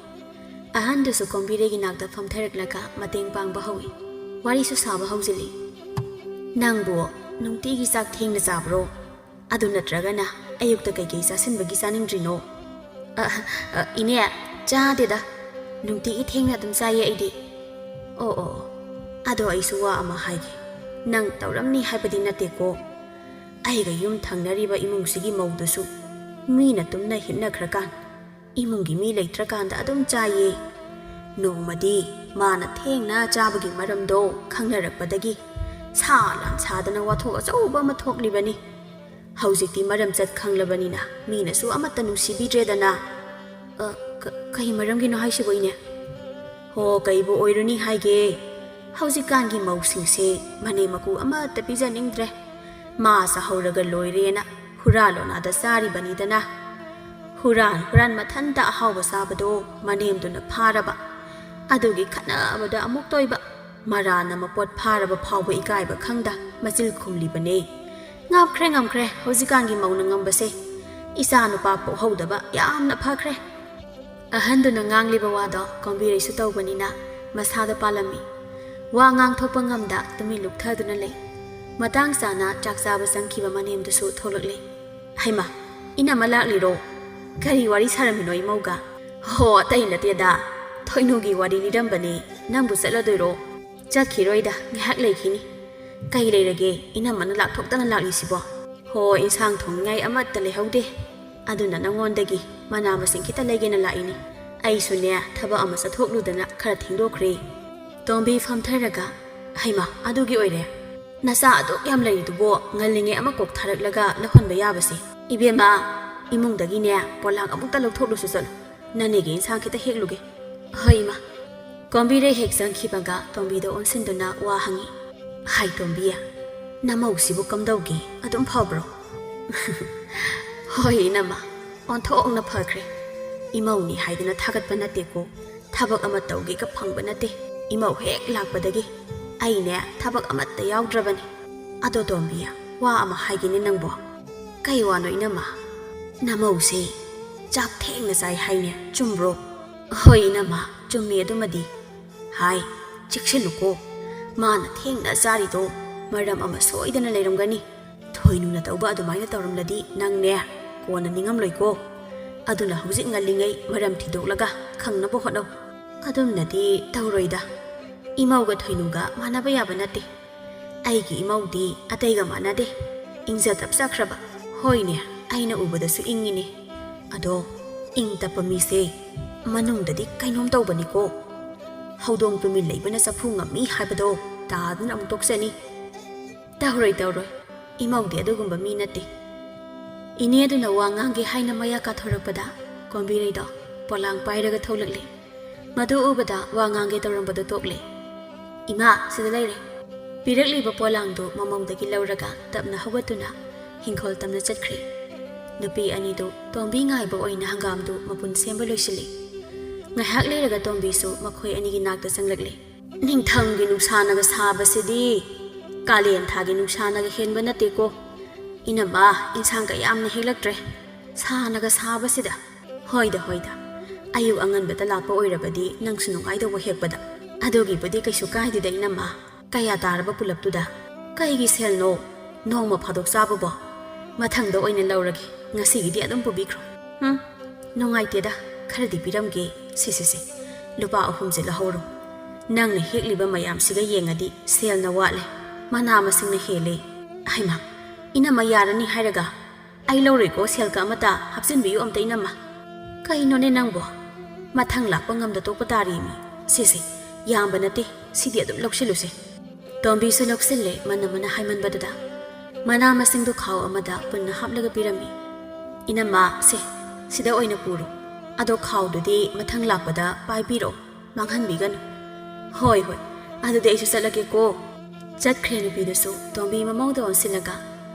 ꯑꯍꯟꯗꯨꯁꯨ ꯀꯣꯝꯕꯤꯔꯩꯒꯤ ꯅꯥꯛꯇ ꯐꯝꯊꯔꯛꯂꯒ ꯃꯇꯦꯡ ꯄꯥꯡꯕ ꯍꯧꯏ ꯋꯥꯔꯤꯁꯨ ꯁꯥꯕ ꯍꯧꯖꯤꯜꯂꯤ ꯅꯪꯕꯨ ꯅꯨꯡꯇꯤꯒꯤ ꯆꯥꯛ ꯊꯦꯡꯅ ꯆꯥꯕ꯭ꯔꯣ ꯑꯗꯨ ꯅꯠꯇ꯭ꯔꯒꯅ ꯑꯌꯨꯛꯇ ꯀꯩꯀꯩ ꯆꯥꯁꯤꯟꯕꯒꯤ ꯆꯥꯅꯤꯡꯗ꯭ꯔꯤꯅꯣ ꯏꯅꯦ ꯆꯥꯗꯦꯗ ꯅꯨꯡꯇꯤꯒꯤ ꯊꯦꯡꯅ ꯑꯗꯨꯝ ꯆꯥꯏꯌꯦ ꯑꯩꯗꯤ ꯑꯣ ꯑꯗꯣ ꯑꯩꯁꯨ ꯋꯥ ꯑꯃ ꯍꯥꯏꯒꯦ ꯅꯪ ꯇꯧꯔꯝꯅꯤ ꯍꯥꯏꯕꯗꯤ ꯅꯠꯇꯦꯀꯣ ꯑꯩꯒ ꯌꯨꯝ ꯊꯪꯅꯔꯤꯕ ꯏꯃꯨꯡꯁꯤꯒꯤ ꯃꯧꯗꯨꯁꯨ ꯃꯤꯅ ꯇꯨꯝꯅ ꯍꯤꯞꯅꯈ꯭ꯔꯀꯥꯟ ꯏꯃꯨꯡꯒꯤ ꯃꯤ ꯂꯩꯇ꯭ꯔꯀꯥꯟꯗ ꯑꯗꯨꯝ ꯆꯥꯏꯌꯦ ꯅꯣꯡꯃꯗꯤ ꯃꯥꯅ ꯊꯦꯡꯅ ꯆꯥꯕꯒꯤ ꯃꯔꯝꯗꯣ ꯈꯪꯅꯔꯛꯄꯗꯒꯤ ꯁꯥ ꯂꯥꯟ ꯁꯥꯗꯅ ꯋꯥꯊꯣꯛ ꯑꯆꯧꯕ ꯑꯃ ꯊꯣꯛꯂꯤꯕꯅꯤ ꯍꯧꯖꯤꯛꯇꯤ ꯃꯔꯝ ꯆꯠ ꯈꯪꯂꯕꯅꯤ나 ꯃꯤꯅꯁꯨ ꯑꯃꯠꯇ ꯅꯨꯡꯁꯤꯕꯤꯗ꯭ꯔꯦꯗꯅ ꯀꯩ ꯃꯔꯝꯒꯤꯅꯣ ꯍꯥꯏꯁꯤꯕꯣ ꯏꯅꯦ ꯍꯣ ꯀꯩꯕꯨ ꯑꯣꯏꯔꯨꯅꯤ ꯍꯥꯏꯒꯦ ꯍꯧꯖꯤꯛꯀꯥꯟꯒꯤ ꯃꯧꯁꯤꯡꯁꯦ ꯃꯅꯦ ꯃꯀꯨ ꯑꯃꯠꯇ ꯄꯤꯖꯅꯤꯡꯗ꯭ꯔꯦ ꯃꯥ ꯆꯥꯍꯧꯔꯒ ꯂꯣꯏꯔꯦꯅ ꯍꯨꯔꯥꯟ ꯂꯣꯟꯅꯥꯗ ꯆꯥꯔꯤꯕꯅꯤꯗꯅ ꯍꯨꯔꯥꯟ ꯃꯊꯟꯇ ꯑꯍꯥꯎꯕ ꯆꯥꯕꯗꯣ ꯃꯅꯦꯝꯗꯨꯅ ꯐꯥꯔꯕ ꯑꯗꯨꯒꯤ ꯈꯠꯅꯕꯗ ꯑꯃꯨꯛ ꯇꯣꯏꯕ ꯃꯔꯥꯅ ꯃꯄꯣꯠ ꯐꯥꯔꯕ ꯐꯥꯎꯕ ꯏꯀꯥꯏꯕ ꯈꯪꯗ ꯃꯆꯤꯜ ꯈꯨꯝꯂꯤꯕꯅꯦ ꯉꯝꯈ꯭ꯔꯦ ꯍꯧꯖꯤꯛꯀꯥꯟꯒꯤ ꯃꯧꯅ ꯉꯝꯕꯁꯦ ꯏꯆꯥ ꯅꯨꯄꯥ ꯄꯣꯛꯍꯧꯗꯕ ꯌꯥꯝꯅ ꯐꯈ꯭ꯔꯦ ꯑꯍꯟꯗꯨꯅ ꯉꯥꯡꯂꯤꯕ ꯋꯥꯗꯣ ꯀꯣꯝꯕꯤꯔꯩꯁꯨ ꯇꯧꯕꯅꯤꯅ ꯃꯁꯥꯗ ꯄꯥꯜꯂꯝꯃꯤ ꯋꯥ ꯉꯥꯡꯊꯣꯛꯄ ꯉꯝꯗ ꯇꯨꯃꯤꯟ ꯂꯨꯞꯊꯗꯨꯅ ꯂꯩ ꯃꯇꯥꯡ ꯆꯥꯅ ꯆꯥꯛ ꯆꯥꯕ ꯆꯪꯈꯤꯕ ꯃꯅꯦꯝꯗꯨꯁꯨ ꯊꯣꯛꯂꯛꯂꯦ ꯍꯩꯃꯥ ꯏꯅꯝꯃ ꯂꯥꯛꯂꯤꯔꯣ ꯀꯔꯤ ꯋꯥꯔꯤ ꯁꯥꯔꯝꯃꯤꯅꯣ ꯏꯃꯧꯒ ꯍꯣ ꯑꯇꯩ ꯅꯠꯇꯦꯗ ꯊꯣꯏꯅꯨꯒꯤ ꯋꯥꯔꯤ ꯂꯤꯔꯝꯕꯅꯦ ꯅꯪꯕꯨ ꯆꯠꯂꯗꯣꯏꯔꯣ ꯆꯠꯈꯤꯔꯣꯏꯗ ꯉꯥꯏꯍꯥꯛ ꯂꯩꯈꯤꯅꯤ ꯀꯩ ꯂꯩꯔꯒꯦ ꯏꯅꯝꯃꯅ ꯂꯥꯛꯊꯣꯛꯇꯅ ꯂꯥꯛꯂꯤꯁꯤꯕꯣ ꯍꯣ ꯏꯟꯁꯥꯡ ꯊꯣꯡꯅꯤꯡꯉꯥꯏ ꯑꯃꯠꯇ ꯂꯩꯍꯧꯗꯦ ꯑꯗꯨꯅ ꯅꯪꯉꯣꯟꯗꯒꯤ ꯃꯅꯥ ꯃꯁꯤꯡ ꯈꯤꯇ ꯂꯩꯒꯦꯅ ꯂꯥꯛꯏꯅꯤ ꯑꯩꯁꯨꯅꯦ ꯊꯕꯛ ꯑꯃ ꯆꯠꯊꯣꯛꯂꯨꯗꯅ ꯈꯔ ꯊꯦꯡꯗꯣꯛꯈ꯭ꯔꯦ ꯇꯣꯝꯕꯤ ꯐꯝꯊꯔꯒ ꯍꯩꯃꯥ ꯑꯗꯨꯒꯤ ꯑꯣꯏꯔꯦ ꯅꯆꯥ ꯑꯗꯨꯛ ꯌꯥꯝ ꯂꯩꯔꯤꯗꯨꯕꯣ ꯉꯜꯂꯤꯉꯩ ꯑꯃ ꯀꯣꯛ ꯊꯥꯔꯛꯂꯒ ꯂꯧꯍꯟꯕ ꯌꯥꯕꯁꯦ ꯏꯕꯦꯝꯃ ꯏꯃꯨꯡꯗꯒꯤꯅꯦ ꯄꯣꯂꯥꯡ ꯑꯃꯨꯛꯇ ꯂꯧꯊꯣꯛꯂꯨꯁꯨ ꯆꯠꯂꯨ ꯅꯅꯦꯒꯤ ꯏꯟꯁꯥꯡ ꯈꯤꯇ ꯍꯦꯛꯂꯨꯒꯦ ꯍꯣꯏ ꯏꯃꯥ ꯀꯣꯝꯕꯤꯔꯩ ꯍꯦꯛ ꯆꯪꯈꯤꯕꯒ ꯇꯣꯝꯕꯤꯗ ꯑꯣꯟꯁꯤꯟꯗꯨꯅ ꯋꯥ ꯍꯪꯉꯤ ꯍꯥꯏ ꯇꯣꯝꯕꯤ ꯅꯃꯧꯁꯤꯕꯨ ꯀꯝꯗꯧꯒꯦ ꯑꯗꯨꯝ ꯐꯕ꯭ꯔꯣ ꯍꯣꯏ ꯏꯅꯝꯃ ꯑꯣꯟꯊꯣꯛꯅ ꯐꯈ꯭ꯔꯦ ꯏꯃꯧꯅꯤ ꯍꯥꯏꯗꯅ ꯊꯥꯒꯠꯄ ꯅꯠꯇꯦꯀꯣ ꯊꯕꯛ ꯑꯃ ꯇꯧꯒꯦꯒ ꯐꯪꯕ ꯅꯠꯇꯦ ꯏꯃꯧ ꯍꯦꯛ ꯂꯥꯛꯄꯗꯒꯤ ꯑꯩꯅꯦ ꯊꯕꯛ ꯑꯃꯠꯇ ꯌꯥꯎꯗ꯭ꯔꯕꯅꯤ ꯑꯗꯣ ꯇꯣꯝꯕꯤ ꯋꯥ ꯑꯃ ꯍꯥꯏꯒꯦꯅꯦ ꯅꯪꯕꯣ ꯀꯩ ꯋꯥꯅꯣ ꯏꯅꯝꯃ ꯅꯃꯧꯁꯦ ꯆꯥꯛ ꯊꯦꯡꯅ ꯆꯥꯏ ꯍꯥꯏꯅꯦ ꯆꯨꯝꯕ꯭ꯔꯣ ꯍꯣꯏ ꯏꯅꯝꯃ ꯆꯨꯝꯃꯤ ꯑꯗꯨꯃꯗꯤ ꯍꯥꯏ ꯆꯦꯛꯁꯤꯜꯂꯨꯀꯣ ꯃꯥꯅ ꯊꯦꯡꯅ ꯆꯥꯔꯤꯗꯣ ꯃꯔꯝ ꯑꯃ ꯁꯣꯏꯗꯅ ꯂꯩꯔꯝꯒꯅꯤ ꯊꯣꯏꯅꯨꯅ ꯇꯧꯕ ꯑꯗꯨꯃꯥꯏꯅ ꯇꯧꯔꯝꯂꯗꯤ ꯅꯪꯅꯦ ꯀꯣꯟꯅ ꯅꯤꯡꯉꯝꯂꯣꯏꯀꯣ ꯑꯗꯨꯅ ꯍꯧꯖꯤꯛ ꯉꯜꯂꯤꯉꯩ ꯃꯔꯝ ꯊꯤꯗꯣꯛꯂꯒ ꯈꯪꯅꯕ ꯍꯣꯠꯅꯧ ꯑꯗꯨꯝꯅꯗꯤ ꯇꯧꯔꯣꯏꯗ ꯏꯃꯧꯒ ꯊꯣꯏꯅꯨꯒ ꯃꯥꯟꯅꯕ ꯌꯥꯕ ꯅꯠꯇꯦ ꯑꯩꯒꯤ ꯏꯃꯧꯗꯤ ꯑꯇꯩꯒ ꯃꯥꯟꯅꯗꯦ ꯏꯪꯖ ꯇꯞꯆꯈ꯭ꯔꯕ ꯍꯣꯏꯅꯦ ꯑꯩꯅ ꯎꯕꯗꯁꯨ ꯏꯪꯉꯤꯅꯦ ꯑꯗꯣ ꯏꯪ ꯇꯞꯄ ꯃꯤꯁꯦ ꯃꯅꯨꯡꯗꯗꯤ ꯀꯩꯅꯣꯝ ꯇꯧꯕꯅꯤꯀꯣ ꯍꯧꯗꯣꯡ ꯇꯨꯃꯤꯟ ꯂꯩꯕꯅ ꯆꯐꯨ ꯉꯝꯃꯤ ꯍꯥꯏꯕꯗꯣ ꯇꯥꯗꯨꯅ ꯑꯃꯨꯛ ꯇꯣꯛꯆꯅꯤ ꯇꯧꯔꯣꯏ ꯏꯃꯧꯗꯤ ꯑꯗꯨꯒꯨꯝꯕ ꯃꯤ ꯅꯠꯇꯦ ꯏꯅꯦꯗꯨꯅ ꯋꯥ ꯉꯥꯡꯒꯦ ꯍꯥꯏꯅ ꯃꯌꯥ ꯀꯥꯊꯣꯔꯛꯄꯗ ꯀꯣꯝꯕꯤꯔꯩꯗꯣ ꯄꯣꯂꯥꯡ ꯄꯥꯏꯔꯒ ꯊꯣꯛꯂꯛꯂꯦ ꯃꯗꯨ ꯎꯕꯗ ꯋꯥ ꯉꯥꯡꯒꯦ ꯇꯧꯔꯝꯕꯗꯣ ꯇꯣꯛꯂꯦ ꯏꯃꯥ ꯁꯤꯗ ꯂꯩꯔꯦ ꯄꯤꯔꯛꯂꯤꯕ ꯄꯣꯂꯥꯡꯗꯨ ꯃꯃꯧꯗꯒꯤ ꯂꯧꯔꯒ ꯇꯞꯅ ꯍꯧꯒꯠꯇꯨꯅ ꯍꯤꯡꯈꯣꯜ ꯇꯝꯅ ꯆꯠꯈ꯭ꯔꯦ ꯅꯨꯄꯤ ꯑꯅꯤꯗꯨ ꯇꯣꯝꯕꯤ ꯉꯥꯏꯕ ꯑꯣꯏꯅ ꯍꯪꯒꯥꯝꯗꯨ ꯃꯄꯨꯟ ꯁꯦꯝꯕ ꯂꯣꯏꯁꯤꯜꯂꯤ ꯉꯥꯏꯍꯥꯛ ꯂꯩꯔꯒ ꯇꯣꯝꯕꯤꯁꯨ ꯃꯈꯣꯏ ꯑꯅꯤꯒꯤ ꯅꯥꯛꯇ ꯆꯪꯂꯛꯂꯦ ꯅꯤꯡꯊꯝꯒꯤ ꯅꯨꯡꯁꯥꯅꯒ ꯁꯥꯕꯁꯤꯗꯤ ꯀꯥꯂꯦꯟ ꯊꯥꯒꯤ ꯅꯨꯡꯁꯥꯅꯒ ꯍꯦꯟꯕ ꯅꯠꯇꯦꯀꯣ ꯏꯅꯝꯃ ꯏꯟꯁꯥꯡꯒ ꯌꯥꯝꯅ ꯍꯦꯛꯂꯛꯇ꯭ꯔꯦ ꯁꯥꯅꯒ ꯁꯥꯕꯁꯤꯗ ꯍꯣꯏꯗ ꯑꯌꯨꯛ ꯑꯉꯟꯕꯗ ꯂꯥꯛꯄ ꯑꯣꯏꯔꯕꯗꯤ ꯅꯪꯁꯨ ꯅꯨꯡꯉꯥꯏꯗꯧꯕ ꯍꯦꯛꯄꯗ ꯑꯗꯨꯒꯤꯕꯨꯗꯤ ꯀꯩꯁꯨ ꯀꯥꯏꯗꯦꯗ ꯏꯅꯝꯃ ꯀꯌꯥ ꯇꯥꯔꯕ ꯄꯨꯂꯞꯇꯨꯗ ꯀꯩꯒꯤ ꯁꯦꯜꯅꯣ ꯅꯣꯡꯃ ꯐꯥꯗꯣꯛ ꯆꯥꯕꯕꯣ ꯃꯊꯪꯗ ꯑꯣꯏꯅ ꯂꯧꯔꯒꯦ ꯉꯁꯤꯒꯤꯗꯤ ꯑꯗꯨꯝ ꯄꯨꯕꯤꯈ꯭ꯔꯣ ꯅꯨꯡꯉꯥꯏꯇꯦꯗ ꯈꯔꯗꯤ ꯄꯤꯔꯝꯒꯦ ꯁꯤꯁꯦ ꯂꯨꯄꯥ 3ꯁꯦ ꯂꯧꯍꯧꯔꯣ ꯅꯪꯅ ꯍꯦꯛꯂꯤꯕ ꯃꯌꯥꯝꯁꯤꯒ ꯌꯦꯡꯉꯗꯤ ꯁꯦꯜꯅ ꯋꯥꯠꯂꯦ ꯃꯅꯥ ꯃꯁꯤꯡꯅ ꯍꯦꯜꯂꯦ ꯍꯩꯃꯥ ꯏꯅꯝꯃ ꯌꯥꯔꯅꯤ ꯍꯥꯏꯔꯒ ꯑꯩ ꯂꯧꯔꯣꯏꯀꯣ ꯁꯦꯜꯀ ꯑꯃꯇ ꯍꯥꯞꯆꯤꯟꯕꯤꯌꯨ ꯑꯝꯇ ꯏꯅꯝꯃ ꯀꯩꯅꯣꯅꯦ ꯅꯪꯕꯣ ꯃꯊꯪ ꯂꯥꯛꯄ ꯉꯝꯗ ꯇꯣꯛꯄ ꯇꯥꯔꯤꯃꯤ ꯁꯤꯁꯦ ꯌꯥꯝꯕ ꯅꯠꯇꯦ ꯁꯤꯗꯤ ꯑꯗꯨꯝ ꯂꯧꯁꯤꯜꯂꯨꯁꯦ ꯇꯣꯝꯕꯤꯁꯨ ꯂꯧꯁꯤꯜꯂꯦ ꯃꯅ ꯍꯥꯏꯃꯟꯕꯗꯨꯗ ꯃꯅꯥ ꯃꯁꯤꯡꯗꯨ ꯈꯥꯎ ꯑꯃꯗ ꯄꯨꯟꯅ ꯍꯥꯞꯂꯒ ꯄꯤꯔꯝꯃꯤ ꯏꯅꯝꯃ ꯁꯤꯗ ꯑꯣꯏꯅ ꯄꯨꯔꯣ ꯑꯗꯣ ꯈꯥꯎꯗꯨꯗꯤ ꯃꯊꯪ ꯂꯥꯛꯄꯗ ꯄꯥꯏꯕꯤꯔꯣ ꯃꯥꯡꯍꯟꯕꯤꯒꯅꯨ ꯍꯣꯏ ꯑꯗꯨꯗꯤ ꯑꯩꯁꯨ ꯆꯠꯂꯒꯦꯀꯣ ꯆꯠꯈ꯭ꯔꯦ ꯅꯨꯄꯤꯗꯨꯁꯨ ꯇꯣꯝꯕꯤ ꯃꯃꯧꯗ ꯑꯣꯟꯁꯤꯜꯂꯒ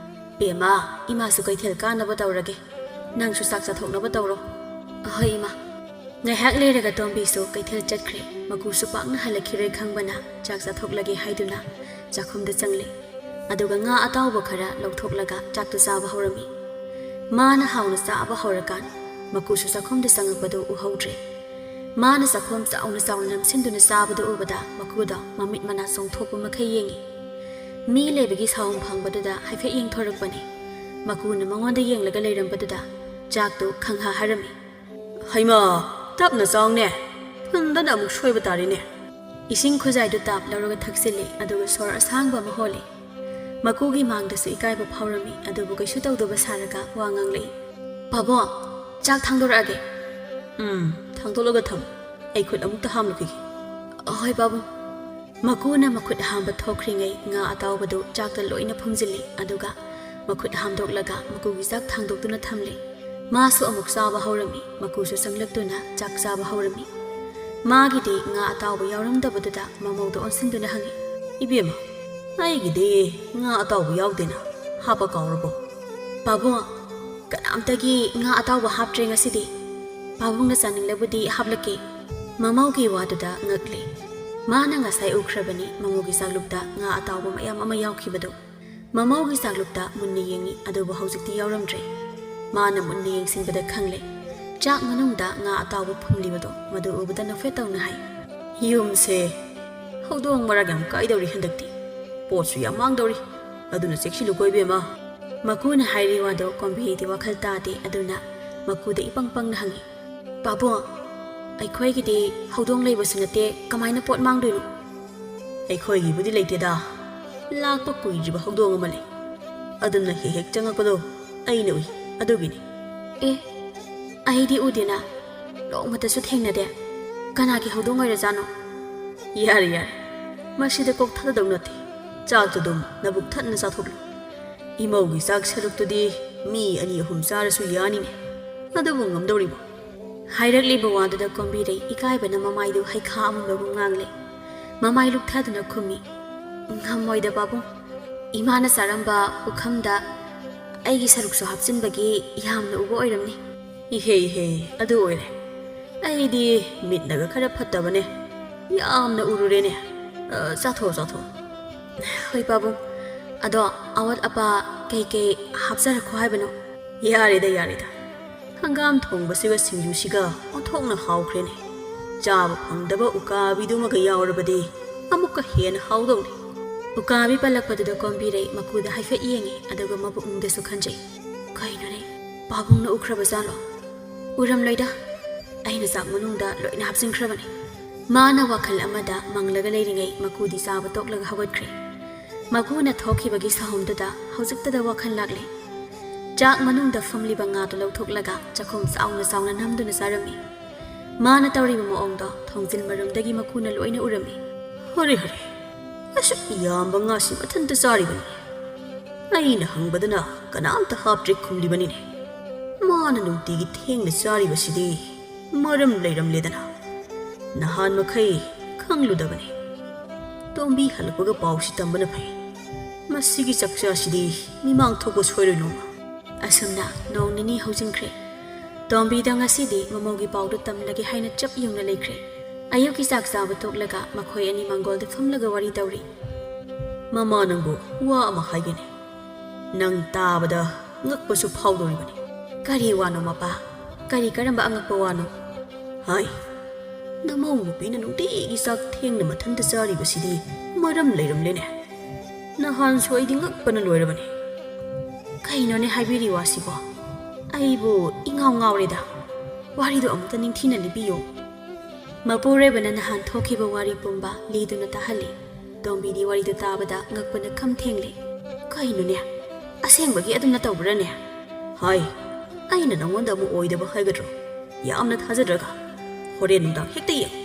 ꯄꯦꯝꯃ ꯏꯃꯥꯁꯨ ꯀꯩꯊꯦꯜ ꯀꯥꯅꯕ ꯇꯧꯔꯒꯦ ꯅꯪꯁꯨ ꯆꯥꯛ ꯆꯥꯊꯣꯛꯅꯕ ꯇꯧꯔꯣ ꯍꯣꯏ ꯏꯃꯥ ꯉꯥꯏꯍꯥꯛ ꯂꯩꯔꯒ ꯇꯣꯝꯕꯤꯁꯨ ꯀꯩꯊꯦꯜ ꯆꯠꯈ꯭ꯔꯦ ꯃꯀꯨꯁꯨ ꯄꯥꯛꯅ ꯍꯜꯂꯛꯈꯤꯔꯣꯏ ꯈꯪꯕꯅ ꯆꯥꯛ ꯆꯥꯊꯣꯛꯂꯒꯦ ꯍꯥꯏꯗꯨꯅ ꯆꯥꯛꯈꯨꯝꯗ ꯆꯪꯂꯦ ꯑꯗꯨꯒ ꯉꯥ ꯑꯇꯥꯎꯕ ꯈꯔ ꯂꯧꯊꯣꯛꯂꯒ ꯆꯥꯛꯇꯨ ꯆꯥꯕ ꯍꯧꯔꯝꯃꯤ ꯃꯥꯅ ꯍꯥꯎꯅ ꯆꯥꯕ ꯍꯧꯔꯀꯥꯟ ꯃꯀꯨꯁꯨ ꯆꯥꯛꯈꯨꯝꯗ ꯆꯪꯉꯛꯄꯗꯨ ꯎꯍꯧꯗ꯭ꯔꯦ ꯃꯥꯅ ꯆꯥꯛꯈꯨꯝ ꯆꯥꯎꯅ ꯅꯝꯁꯤꯟꯗꯨꯅ ꯆꯥꯕꯗꯨ ꯎꯕꯗ ꯃꯀꯨꯗꯣ ꯃꯃꯤꯠ ꯃꯅꯥ ꯆꯣꯡꯊꯣꯛꯄ ꯃꯈꯩ ꯌꯦꯡꯉꯤ ꯃꯤ ꯂꯩꯕꯒꯤ ꯁꯥꯎꯝ ꯐꯪꯕꯗꯨꯗ ꯍꯥꯏꯐꯦꯠ ꯌꯦꯡꯊꯣꯔꯛꯄꯅꯤ ꯃꯀꯨꯅ ꯃꯉꯣꯟꯗ ꯌꯦꯡꯂꯒ ꯂꯩꯔꯝꯕꯗꯨꯗ ꯆꯥꯛꯇꯨ ꯈꯪꯍꯥ ꯍꯥꯏꯔꯝꯃꯤ ꯍꯩꯃꯥ ꯇꯞꯅ ꯆꯥꯎꯅꯦ ꯐꯨꯟꯗꯅ ꯑꯃꯨꯛ ꯁꯣꯏꯕ ꯇꯥꯔꯤꯅꯦ ꯏꯁꯤꯡ ꯈꯨꯖꯥꯏꯗꯨ ꯇꯥꯞ ꯂꯧꯔꯒ ꯊꯛꯆꯤꯜꯂꯤ ꯑꯗꯨꯒ ꯁꯣꯔ ꯑꯁꯥꯡꯕ ꯑꯃ ꯍꯣꯜꯂꯤ ꯃꯀꯨꯒꯤ ꯃꯥꯡꯗꯁꯨ ꯏꯀꯥꯏꯕ ꯐꯥꯎꯔꯝꯃꯤ ꯑꯗꯨꯕꯨ ꯀꯩꯁꯨ ꯇꯧꯗꯕ ꯁꯥꯔꯒ ꯋꯥ ꯉꯥꯡꯂꯛꯏ ꯄꯥꯕꯣ ꯆꯥꯛ ꯊꯥꯡꯗꯣꯔꯛꯑꯒꯦ ꯊꯥꯡꯗꯣꯛꯂꯒ ꯊꯝꯃꯨ ꯑꯩ ꯈꯨꯠ ꯑꯃꯨꯛꯇ ꯍꯥꯝꯂꯨꯈꯤꯒꯦ ꯍꯣꯏ ꯄꯥꯕꯨꯡ ꯃꯀꯨꯅ ꯃꯈꯨꯠ ꯍꯥꯝꯕ ꯊꯣꯛꯈ꯭ꯔꯤꯉꯩ ꯉꯥ ꯑꯇꯥꯎꯕꯗꯨ ꯆꯥꯛꯇ ꯂꯣꯏꯅ ꯐꯨꯝꯖꯤꯜꯂꯤ ꯑꯗꯨꯒ ꯃꯈꯨꯠ ꯍꯥꯝꯗꯣꯛꯂꯒ ꯃꯀꯨꯒꯤ ꯆꯥꯛ ꯊꯥꯡꯗꯣꯛꯇꯨꯅ ꯊꯝꯂꯤ ꯃꯥꯁꯨ ꯑꯃꯨꯛ ꯆꯥꯕ ꯍꯧꯔꯝꯃꯤ ꯃꯀꯨꯁꯨ ꯆꯪꯂꯛꯇꯨꯅ ꯆꯥꯛ ꯆꯥꯕ ꯍꯧꯔꯝꯃꯤ ꯃꯥꯒꯤꯗꯤ ꯉꯥ ꯑꯇꯥꯎꯕ ꯌꯥꯎꯔꯝꯗꯕꯗꯨꯗ ꯃꯃꯧꯗ ꯑꯣꯟꯁꯤꯟꯗꯨꯅ ꯍꯪꯉꯤ ꯏꯕꯦꯝꯃ ꯑꯩꯒꯤꯗꯤ ꯉꯥ ꯑꯇꯥꯎꯕ ꯌꯥꯎꯗꯦꯅ ꯍꯥꯞꯄ ꯀꯥꯎꯔꯕꯣ ꯄꯥꯕꯨꯡ ꯀꯅꯥꯝꯇꯒꯤ ꯉꯥ ꯑꯇꯥꯎꯕ ꯍꯥꯞꯇ꯭ꯔꯦ ꯉꯁꯤꯗꯤ ꯄꯥꯕꯨꯡꯅ ꯆꯥꯅꯤꯡꯂꯕꯗꯤ ꯍꯥꯞꯂꯛꯀꯦ ꯃꯃꯧꯒꯤ ꯋꯥꯗꯨꯗ ꯉꯛꯂꯤ ꯃꯥꯅ ꯉꯁꯥꯏ ꯎꯈ꯭ꯔꯕꯅꯤ ꯃꯃꯧꯒꯤ ꯆꯥꯛꯂꯨꯛꯇ ꯉꯥ ꯑꯇꯥꯎꯕ ꯃꯌꯥꯝ ꯑꯃ ꯌꯥꯎꯈꯤꯕꯗꯣ ꯃꯃꯧꯒꯤ ꯆꯥꯛꯂꯨꯛꯇ ꯃꯨꯟꯅ ꯌꯦꯡꯉꯤ ꯑꯗꯨꯕꯨ ꯍꯧꯖꯤꯛꯇꯤ ꯌꯥꯎꯔꯝꯗ꯭ꯔꯦ ꯃꯥꯅ ꯃꯨꯟꯅ ꯌꯦꯡꯁꯤꯟꯕꯗ ꯈꯪꯂꯦ ꯆꯥꯛ ꯃꯅꯨꯡꯗ ꯉꯥ ꯑꯇꯥꯎꯕ ꯐꯨꯝꯂꯤꯕꯗꯣ ꯃꯗꯨ ꯎꯕꯗ ꯅꯣꯛꯐꯦꯠ ꯇꯧꯅ ꯍꯥꯏ ꯌꯨꯝꯁꯦ ꯍꯧꯗꯣꯡ ꯃꯔꯥꯛ ꯌꯥꯝ ꯀꯥꯏꯗꯧꯔꯤ ꯍꯟꯗꯛꯇꯤ ꯄꯣꯠꯁꯨ ꯌꯥꯝ ꯃꯥꯡꯗꯧꯔꯤ ꯑꯗꯨꯅ ꯆꯦꯛꯁꯤꯜꯂꯨꯀꯣ ꯏꯕꯦꯝꯃ ꯃꯀꯨꯅ ꯍꯥꯏꯔꯤ ꯋꯥꯗꯣ ꯀꯣꯝꯕꯤꯗꯤ ꯋꯥꯈꯜ ꯇꯥꯗꯦ ꯑꯗꯨꯅ ꯃꯀꯨꯗ ꯏꯄꯪ ꯄꯪꯅ ꯍꯪꯉꯤ ꯄꯥꯕꯨꯡ ꯑꯩꯈꯣꯏꯒꯤꯗꯤ ꯍꯧꯗꯣꯡ ꯂꯩꯕꯁꯨ ꯅꯠꯇꯦ ꯀꯃꯥꯏꯅ ꯄꯣꯠ ꯃꯥꯡꯗꯣꯏꯅꯣ ꯑꯩꯈꯣꯏꯒꯤꯕꯨꯗꯤ ꯂꯩꯇꯦꯗ ꯂꯥꯛꯄ ꯀꯨꯏꯗ꯭ꯔꯤꯕ ꯍꯧꯗꯣꯡ ꯑꯃ ꯂꯩ ꯑꯗꯨꯅ ꯍꯦꯛ ꯆꯪꯉꯛꯄꯗꯣ ꯑꯩꯅ ꯎꯏ ꯑꯗꯨꯒꯤꯅꯤ ꯑꯩꯗꯤ ꯎꯗꯦꯅ ꯅꯣꯡꯃꯇꯁꯨ ꯊꯦꯡꯅꯗꯦ ꯀꯅꯥꯒꯤ ꯍꯧꯗꯣꯡ ꯑꯣꯏꯔꯖꯥꯠꯅꯣ ꯌꯥꯔꯦ ꯃꯁꯤꯗ ꯀꯣꯛ ꯊꯥꯗꯗꯧ ꯅꯠꯇꯦ ꯆꯥꯛꯇꯨ ꯑꯗꯨꯝ ꯅꯕꯨꯛ ꯊꯟꯅ ꯆꯥꯊꯣꯛꯂꯨ ꯏꯃꯧꯒꯤ ꯆꯥꯛ ꯁꯔꯨꯛꯇꯨꯗꯤ ꯃꯤ 2-3 ꯆꯥꯔꯁꯨ ꯌꯥꯅꯤꯅꯦ ꯑꯗꯨꯕꯨ ꯉꯝꯗꯧꯔꯤꯕꯣ ꯍꯥꯏꯔꯛꯂꯤꯕ ꯋꯥꯗꯨꯗ ꯀꯣꯝꯕꯤꯔꯩ ꯏꯀꯥꯏꯕꯅ ꯃꯃꯥꯏꯗꯨ ꯍꯩꯈꯥ ꯑꯃꯨꯟꯕꯕꯨ ꯉꯥꯡꯂꯦ ꯃꯃꯥꯏ ꯂꯨꯛꯊꯗꯨꯅ ꯈꯨꯝꯃꯤ ꯉꯝꯃꯣꯏꯗ ꯄꯥꯕꯨꯡ ꯏꯃꯥꯅ ꯆꯥꯔꯝꯕ ꯄꯨꯈꯝꯗ ꯑꯩꯒꯤ ꯁꯔꯨꯛꯁꯨ ꯍꯥꯞꯆꯤꯟꯕꯒꯤ ꯌꯥꯝꯅ ꯎꯕ ꯑꯣꯏꯔꯝꯅꯤ ꯏꯍꯦ ꯑꯗꯨ ꯑꯣꯏꯔꯦ ꯑꯩꯗꯤ ꯃꯤꯠꯅꯒ ꯈꯔ ꯐꯠꯇꯕꯅꯦ ꯌꯥꯝꯅ ꯎꯔꯨꯔꯦꯅꯦ ꯆꯥꯊꯣꯛꯑꯣ ꯍꯣꯏ ꯄꯥꯕꯨꯡ ꯑꯗꯣ ꯑꯋꯥꯠ ꯑꯄꯥ ꯀꯩ ꯍꯥꯞꯆꯔꯛꯈꯣ ꯍꯥꯏꯕꯅꯣ ꯌꯥꯔꯦꯗ ꯍꯪꯒꯥꯝ ꯊꯣꯡꯕꯁꯤꯒ ꯁꯤꯡꯖꯨꯁꯤꯒ ꯑꯣꯟꯊꯣꯛꯅ ꯍꯥꯎꯈ꯭ꯔꯦꯅꯦ ꯆꯥꯕ ꯐꯪꯗꯕ ꯎꯀꯥꯕꯤꯗꯨꯃꯒ ꯌꯥꯎꯔꯕꯗꯤ ꯑꯃꯨꯛꯀ ꯍꯦꯟꯅ ꯍꯥꯎꯗꯧꯅꯤ ꯎꯀꯥꯕꯤ ꯄꯜꯂꯛꯄꯗꯨꯗ ꯀꯣꯝꯕꯤꯔꯩ ꯃꯀꯨꯗ ꯍꯥꯏꯐꯦꯠ ꯌꯦꯡꯉꯤ ꯑꯗꯨꯒ ꯃꯕꯨꯛꯅꯨꯡꯗꯁꯨ ꯈꯟꯖꯩ ꯀꯩꯅꯣꯅꯦ ꯄꯥꯕꯨꯡꯅ ꯎꯈ꯭ꯔꯕꯖꯥꯠꯂꯣ ꯎꯔꯝꯂꯣꯏꯗ ꯑꯩꯅ ꯆꯥꯛ ꯃꯅꯨꯡꯗ ꯂꯣꯏꯅ ꯍꯥꯞꯆꯤꯟꯈ꯭ꯔꯕꯅꯤ ꯃꯥꯅ ꯋꯥꯈꯜ ꯑꯃꯗ ꯃꯪꯂꯒ ꯂꯩꯔꯤꯉꯩ ꯃꯀꯨꯗꯤ ꯆꯥꯕ ꯇꯣꯛꯂꯒ ꯍꯧꯒꯠꯈ꯭ꯔꯦ ꯃꯀꯨꯅ ꯊꯣꯛꯈꯤꯕꯒꯤ ꯁꯍꯨꯝꯗꯨꯗ ꯍꯧꯖꯤꯛꯇꯗ ꯋꯥꯈꯜ ꯂꯥꯛꯂꯦ ꯆꯥꯛ ꯃꯅꯨꯡꯗ ꯐꯝꯂꯤꯕ ꯉꯥꯗꯨ ꯂꯧꯊꯣꯛꯂꯒ ꯆꯥꯛꯈꯨꯝ ꯆꯥꯎꯅ ꯅꯝꯗꯨꯅ ꯆꯥꯔꯝꯃꯤ ꯃꯥꯅ ꯇꯧꯔꯤꯕ ꯃꯑꯣꯡꯗꯣ ꯊꯣꯡꯖꯤꯜ ꯃꯔꯨꯝꯗꯒꯤ ꯃꯀꯨꯅ ꯂꯣꯏꯅ ꯎꯔꯝꯃꯤ ꯍꯣꯔꯦ ꯑꯁꯨꯛ ꯌꯥꯝꯕ ꯉꯥꯁꯤ ꯃꯊꯟꯇ ꯆꯥꯔꯤꯕꯅꯤ ꯑꯩꯅ ꯍꯪꯕꯗꯅ ꯀꯅꯥꯝꯇ ꯍꯥꯞꯇ꯭ꯔꯦ ꯈꯨꯝꯂꯤꯕꯅꯤꯅꯦ ꯃꯥꯅ ꯅꯨꯡꯇꯤꯒꯤ ꯊꯦꯡꯅ ꯆꯥꯔꯤꯕꯁꯤꯗꯤ ꯃꯔꯝ ꯂꯩꯔꯝꯂꯦꯗꯅ ꯅꯍꯥꯟ ꯃꯈꯩ ꯈꯪꯂꯨꯗꯕꯅꯤ ꯇꯣꯝꯕꯤ ꯍꯜꯂꯛꯄꯒ ꯄꯥꯎꯁꯤ ꯇꯝꯕꯅ ꯐꯩ ꯃꯁꯤꯒꯤ ꯆꯛꯆꯥꯁꯤꯗꯤ ꯃꯤꯃꯥꯡ ꯊꯣꯛꯄ ꯁꯣꯏꯔꯣꯏ ꯅꯣꯡꯃ ꯑꯁꯨꯝꯅ ꯅꯣꯡ ꯅꯤꯅꯤ ꯍꯧꯖꯤꯟꯈ꯭ꯔꯦ ꯇꯣꯝꯕꯤꯗ ꯉꯁꯤꯗꯤ ꯃꯃꯧꯒꯤ ꯄꯥꯎꯗꯨ ꯇꯝꯂꯒꯦ ꯍꯥꯏꯅ ꯆꯞ ꯌꯨꯡꯅ ꯂꯩꯈ꯭ꯔꯦ ꯑꯌꯨꯛꯀꯤ ꯆꯥꯛ ꯆꯥꯕ ꯇꯣꯛꯂꯒ ꯃꯈꯣꯏ ꯑꯅꯤ ꯃꯥꯡꯒꯣꯜꯗ ꯐꯝꯂꯒ ꯋꯥꯔꯤ ꯇꯧꯔꯤ ꯃꯃꯥ ꯅꯪꯕꯨ ꯋꯥ ꯑꯃ ꯍꯥꯏꯒꯦꯅꯦ ꯅꯪ ꯇꯥꯕꯗ ꯉꯛꯄꯁꯨ ꯐꯥꯎꯗꯧꯔꯤꯕꯅꯤ ꯀꯔꯤ ꯋꯥꯅꯣ ꯃꯄꯥ ꯀꯔꯝꯕ ꯑꯉꯛꯄ ꯋꯥꯅꯣ ꯍꯥꯏ ꯅꯃꯧ ꯅꯨꯄꯤꯅ ꯅꯨꯡꯇꯤꯒꯤ ꯆꯥꯛ ꯊꯦꯡꯅ ꯃꯊꯟꯇ ꯆꯥꯔꯤꯕꯁꯤꯗꯤ ꯃꯔꯝ ꯂꯩꯔꯝꯂꯦꯅꯦ ꯅꯍꯥꯟꯁꯨ ꯑꯩꯗꯤ ꯉꯛꯄꯅ ꯂꯣꯏꯔꯕꯅꯤ ꯀꯩꯅꯣꯅꯦ ꯍꯥꯏꯕꯤꯔꯤ ꯋꯥꯁꯤꯕꯣ ꯑꯩꯕꯨ ꯏꯉꯥꯎ ꯉꯥꯎꯔꯦꯗ ꯋꯥꯔꯤꯗꯣ ꯑꯃꯨꯛꯇ ꯅꯤꯡꯊꯤꯅ ꯂꯤꯕꯤꯌꯣ ꯃꯄꯨꯔꯣꯏꯕꯅ ꯅꯍꯥꯟ ꯊꯣꯛꯈꯤꯕ ꯋꯥꯔꯤ ꯄꯨꯝꯕ ꯂꯤꯗꯨꯅ ꯇꯥꯍꯜꯂꯤ ꯇꯣꯝꯕꯤꯗꯤ ꯋꯥꯔꯤꯗꯨ ꯇꯥꯕꯗ ꯉꯛꯄꯅ ꯈꯝ ꯊꯦꯡꯂꯤ ꯀꯩꯅꯣꯅꯦ ꯑꯁꯦꯡꯕꯒꯤ ꯑꯗꯨꯝꯅ ꯇꯧꯕ꯭ꯔꯅꯦ ꯍꯥꯏ ꯑꯩꯅ ꯅꯉꯣꯟꯗ ꯑꯃꯨꯛ ꯑꯣꯏꯗꯕ ꯍꯥꯏꯒꯗ꯭ꯔꯣ ꯌꯥꯝꯅ ꯊꯥꯖꯗ꯭ꯔꯒ ꯍꯣꯔꯦꯟ ꯅꯨꯡꯗꯥꯡ ꯍꯦꯛꯇ ꯌꯦꯡ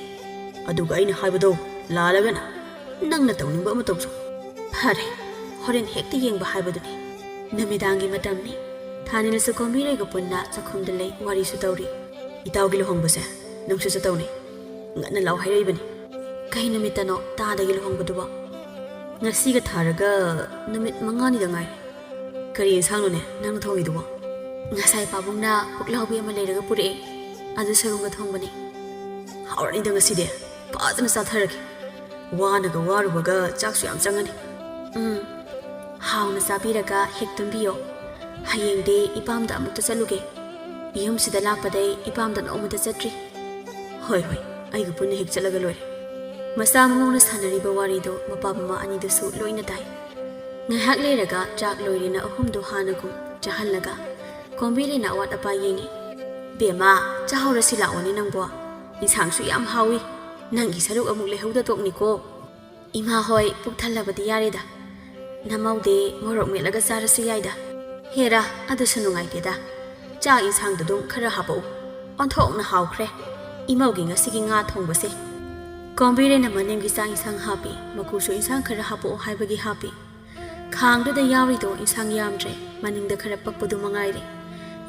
ꯑꯗꯨꯒ ꯑꯩꯅ ꯍꯥꯏꯕꯗꯣ ꯂꯥꯜꯂꯒꯅ ꯅꯪꯅ ꯇꯧꯅꯤꯡꯕ ꯑꯃ ꯇꯧꯖꯧ ꯐꯔꯦ ꯍꯣꯔꯦꯟ ꯍꯦꯛꯇ ꯌꯦꯡꯕ ꯍꯥꯏꯕꯗꯨꯅꯤ ꯅꯨꯃꯤꯗꯥꯡꯒꯤ ꯃꯇꯝꯅꯤ ꯊꯥꯅꯤꯜꯁꯨ ꯀꯣꯝꯕꯤꯔꯩꯒ ꯄꯨꯟꯅ ꯆꯥꯛꯈꯨꯝꯗ ꯂꯩ ꯋꯥꯔꯤꯁꯨ ꯇꯧꯔꯤ ꯏꯇꯥꯎꯒꯤ ꯂꯨꯍꯣꯡꯕꯁꯦ ꯅꯪꯁꯨ ꯆꯠꯇꯧꯅꯤ ꯉꯟꯅ ꯂꯥꯎ ꯍꯥꯏꯔꯛꯏꯕꯅꯤ ꯀꯩ ꯅꯨꯃꯤꯠꯇꯅꯣ ꯇꯥꯗꯒꯤ ꯂꯨꯍꯣꯡꯕꯗꯨꯕꯣ ꯉꯁꯤꯒ ꯊꯥꯔꯒ ꯅꯨꯃꯤꯠ 5ꯅꯤꯗ ꯉꯥꯏꯔꯦ ꯀꯔꯤ ꯏꯟꯁꯥꯡꯅꯣꯅꯦ ꯅꯪꯅ ꯊꯣꯡꯉꯤꯗꯨꯕꯣ ꯉꯁꯥꯏ ꯄꯥꯕꯨꯡꯅ ꯄꯨꯛꯂꯥꯎꯕꯤ ꯑꯃ ꯂꯩꯔꯒ ꯄꯨꯔꯛꯑꯦ ꯑꯗꯨ ꯁꯔꯨꯒ ꯊꯣꯡꯕꯅꯤ ꯍꯥꯎꯔꯅꯤꯗ ꯉꯁꯤꯗꯤ ꯐꯖꯅ ꯆꯥꯊꯔꯒꯦ ꯋꯥꯅꯒ ꯋꯥꯔꯨꯕꯒ ꯆꯥꯛꯁꯨ ꯌꯥꯝ ꯆꯪꯒꯅꯤ ꯍꯥꯎꯅ ꯆꯥꯕꯤꯔꯒ ꯍꯦꯛ ꯇꯨꯝꯕꯤꯌꯣ ꯍꯌꯦꯡꯗꯤ ꯏꯄꯥꯝꯗ ꯑꯃꯨꯛꯇ ꯆꯠꯂꯨꯒꯦ ꯌꯨꯝꯁꯤꯗ ꯂꯥꯛꯄꯗꯩ ꯏꯄꯥꯝꯗ ꯅꯣꯡꯃꯇ ꯆꯠꯇ꯭ꯔꯤ ꯍꯣꯏ ꯑꯩꯒ ꯄꯨꯟꯅ ꯍꯦꯛ ꯆꯠꯂꯒ ꯂꯣꯏꯔꯦ ꯃꯆꯥ ꯃꯃꯧꯅ ꯁꯥꯟꯅꯔꯤꯕ ꯋꯥꯔꯤꯗꯣ ꯃꯄꯥ ꯃꯃꯥ ꯑꯅꯤꯗꯨꯁꯨ ꯂꯣꯏꯅ ꯇꯥꯏ ꯉꯥꯏꯍꯥꯛ ꯂꯩꯔꯒ ꯆꯥꯛ ꯂꯣꯏꯔꯦꯅ ꯑꯍꯨꯝꯗꯨ ꯍꯥꯟꯅꯒꯨꯝ ꯆꯥꯍꯜꯂꯒ ꯀꯣꯝꯕꯤꯔꯩꯅ ꯑꯋꯥꯠ ꯑꯄꯥ ꯌꯦꯡꯉꯤ ꯕꯦꯝꯃ ꯆꯥꯍꯧꯔꯁꯤ ꯂꯥꯛꯑꯣꯅꯦ ꯅꯪꯕꯣ ꯏꯟꯁꯥꯡꯁꯨ ꯌꯥꯝ ꯍꯥꯎꯏ ꯅꯪꯒꯤ ꯁꯔꯨꯛ ꯑꯃꯨꯛ ꯂꯩꯍꯧꯗ ꯇꯣꯛꯅꯤꯀꯣ ꯏꯃꯥ ꯍꯣꯏ ꯄꯨꯛ ꯊꯜꯂꯕꯗꯤ ꯌꯥꯔꯦꯗ ꯅꯃꯧꯗꯤ ꯃꯣꯔꯣꯛ ꯃꯦꯠꯂꯒ ꯆꯥꯔꯁꯨ ꯌꯥꯏꯗ ꯍꯦꯔꯥ ꯑꯗꯨꯁꯨ ꯅꯨꯡꯉꯥꯏꯇꯦꯗ ꯆꯥꯛ ꯏꯟꯁꯥꯡꯗꯨ ꯑꯗꯨꯝ ꯈꯔ ꯍꯥꯞꯄꯛꯎ ꯑꯣꯟꯊꯣꯛꯅ ꯍꯥꯎꯈ꯭ꯔꯦ ꯏꯃꯧꯒꯤ ꯉꯁꯤꯒꯤ ꯉꯥ ꯊꯣꯡꯕꯁꯦ ꯀꯣꯝꯕꯤꯔꯩꯅ ꯃꯅꯦꯝꯒꯤ ꯆꯥꯛ ꯏꯟꯁꯥꯡ ꯍꯥꯞꯄꯤ ꯃꯀꯨꯁꯨ ꯏꯟꯁꯥꯡ ꯈꯔ ꯍꯥꯞꯄꯛꯑꯣ ꯍꯥꯏꯕꯒꯤ ꯍꯥꯞꯄꯤ ꯈꯥꯡꯗꯨꯗ ꯌꯥꯎꯔꯤꯗꯣ ꯏꯟꯁꯥꯡ ꯌꯥꯝꯗ꯭ꯔꯦ ꯃꯅꯤꯡꯗ ꯈꯔ ꯄꯛꯄꯗꯨ ꯃꯉꯥꯏꯔꯦ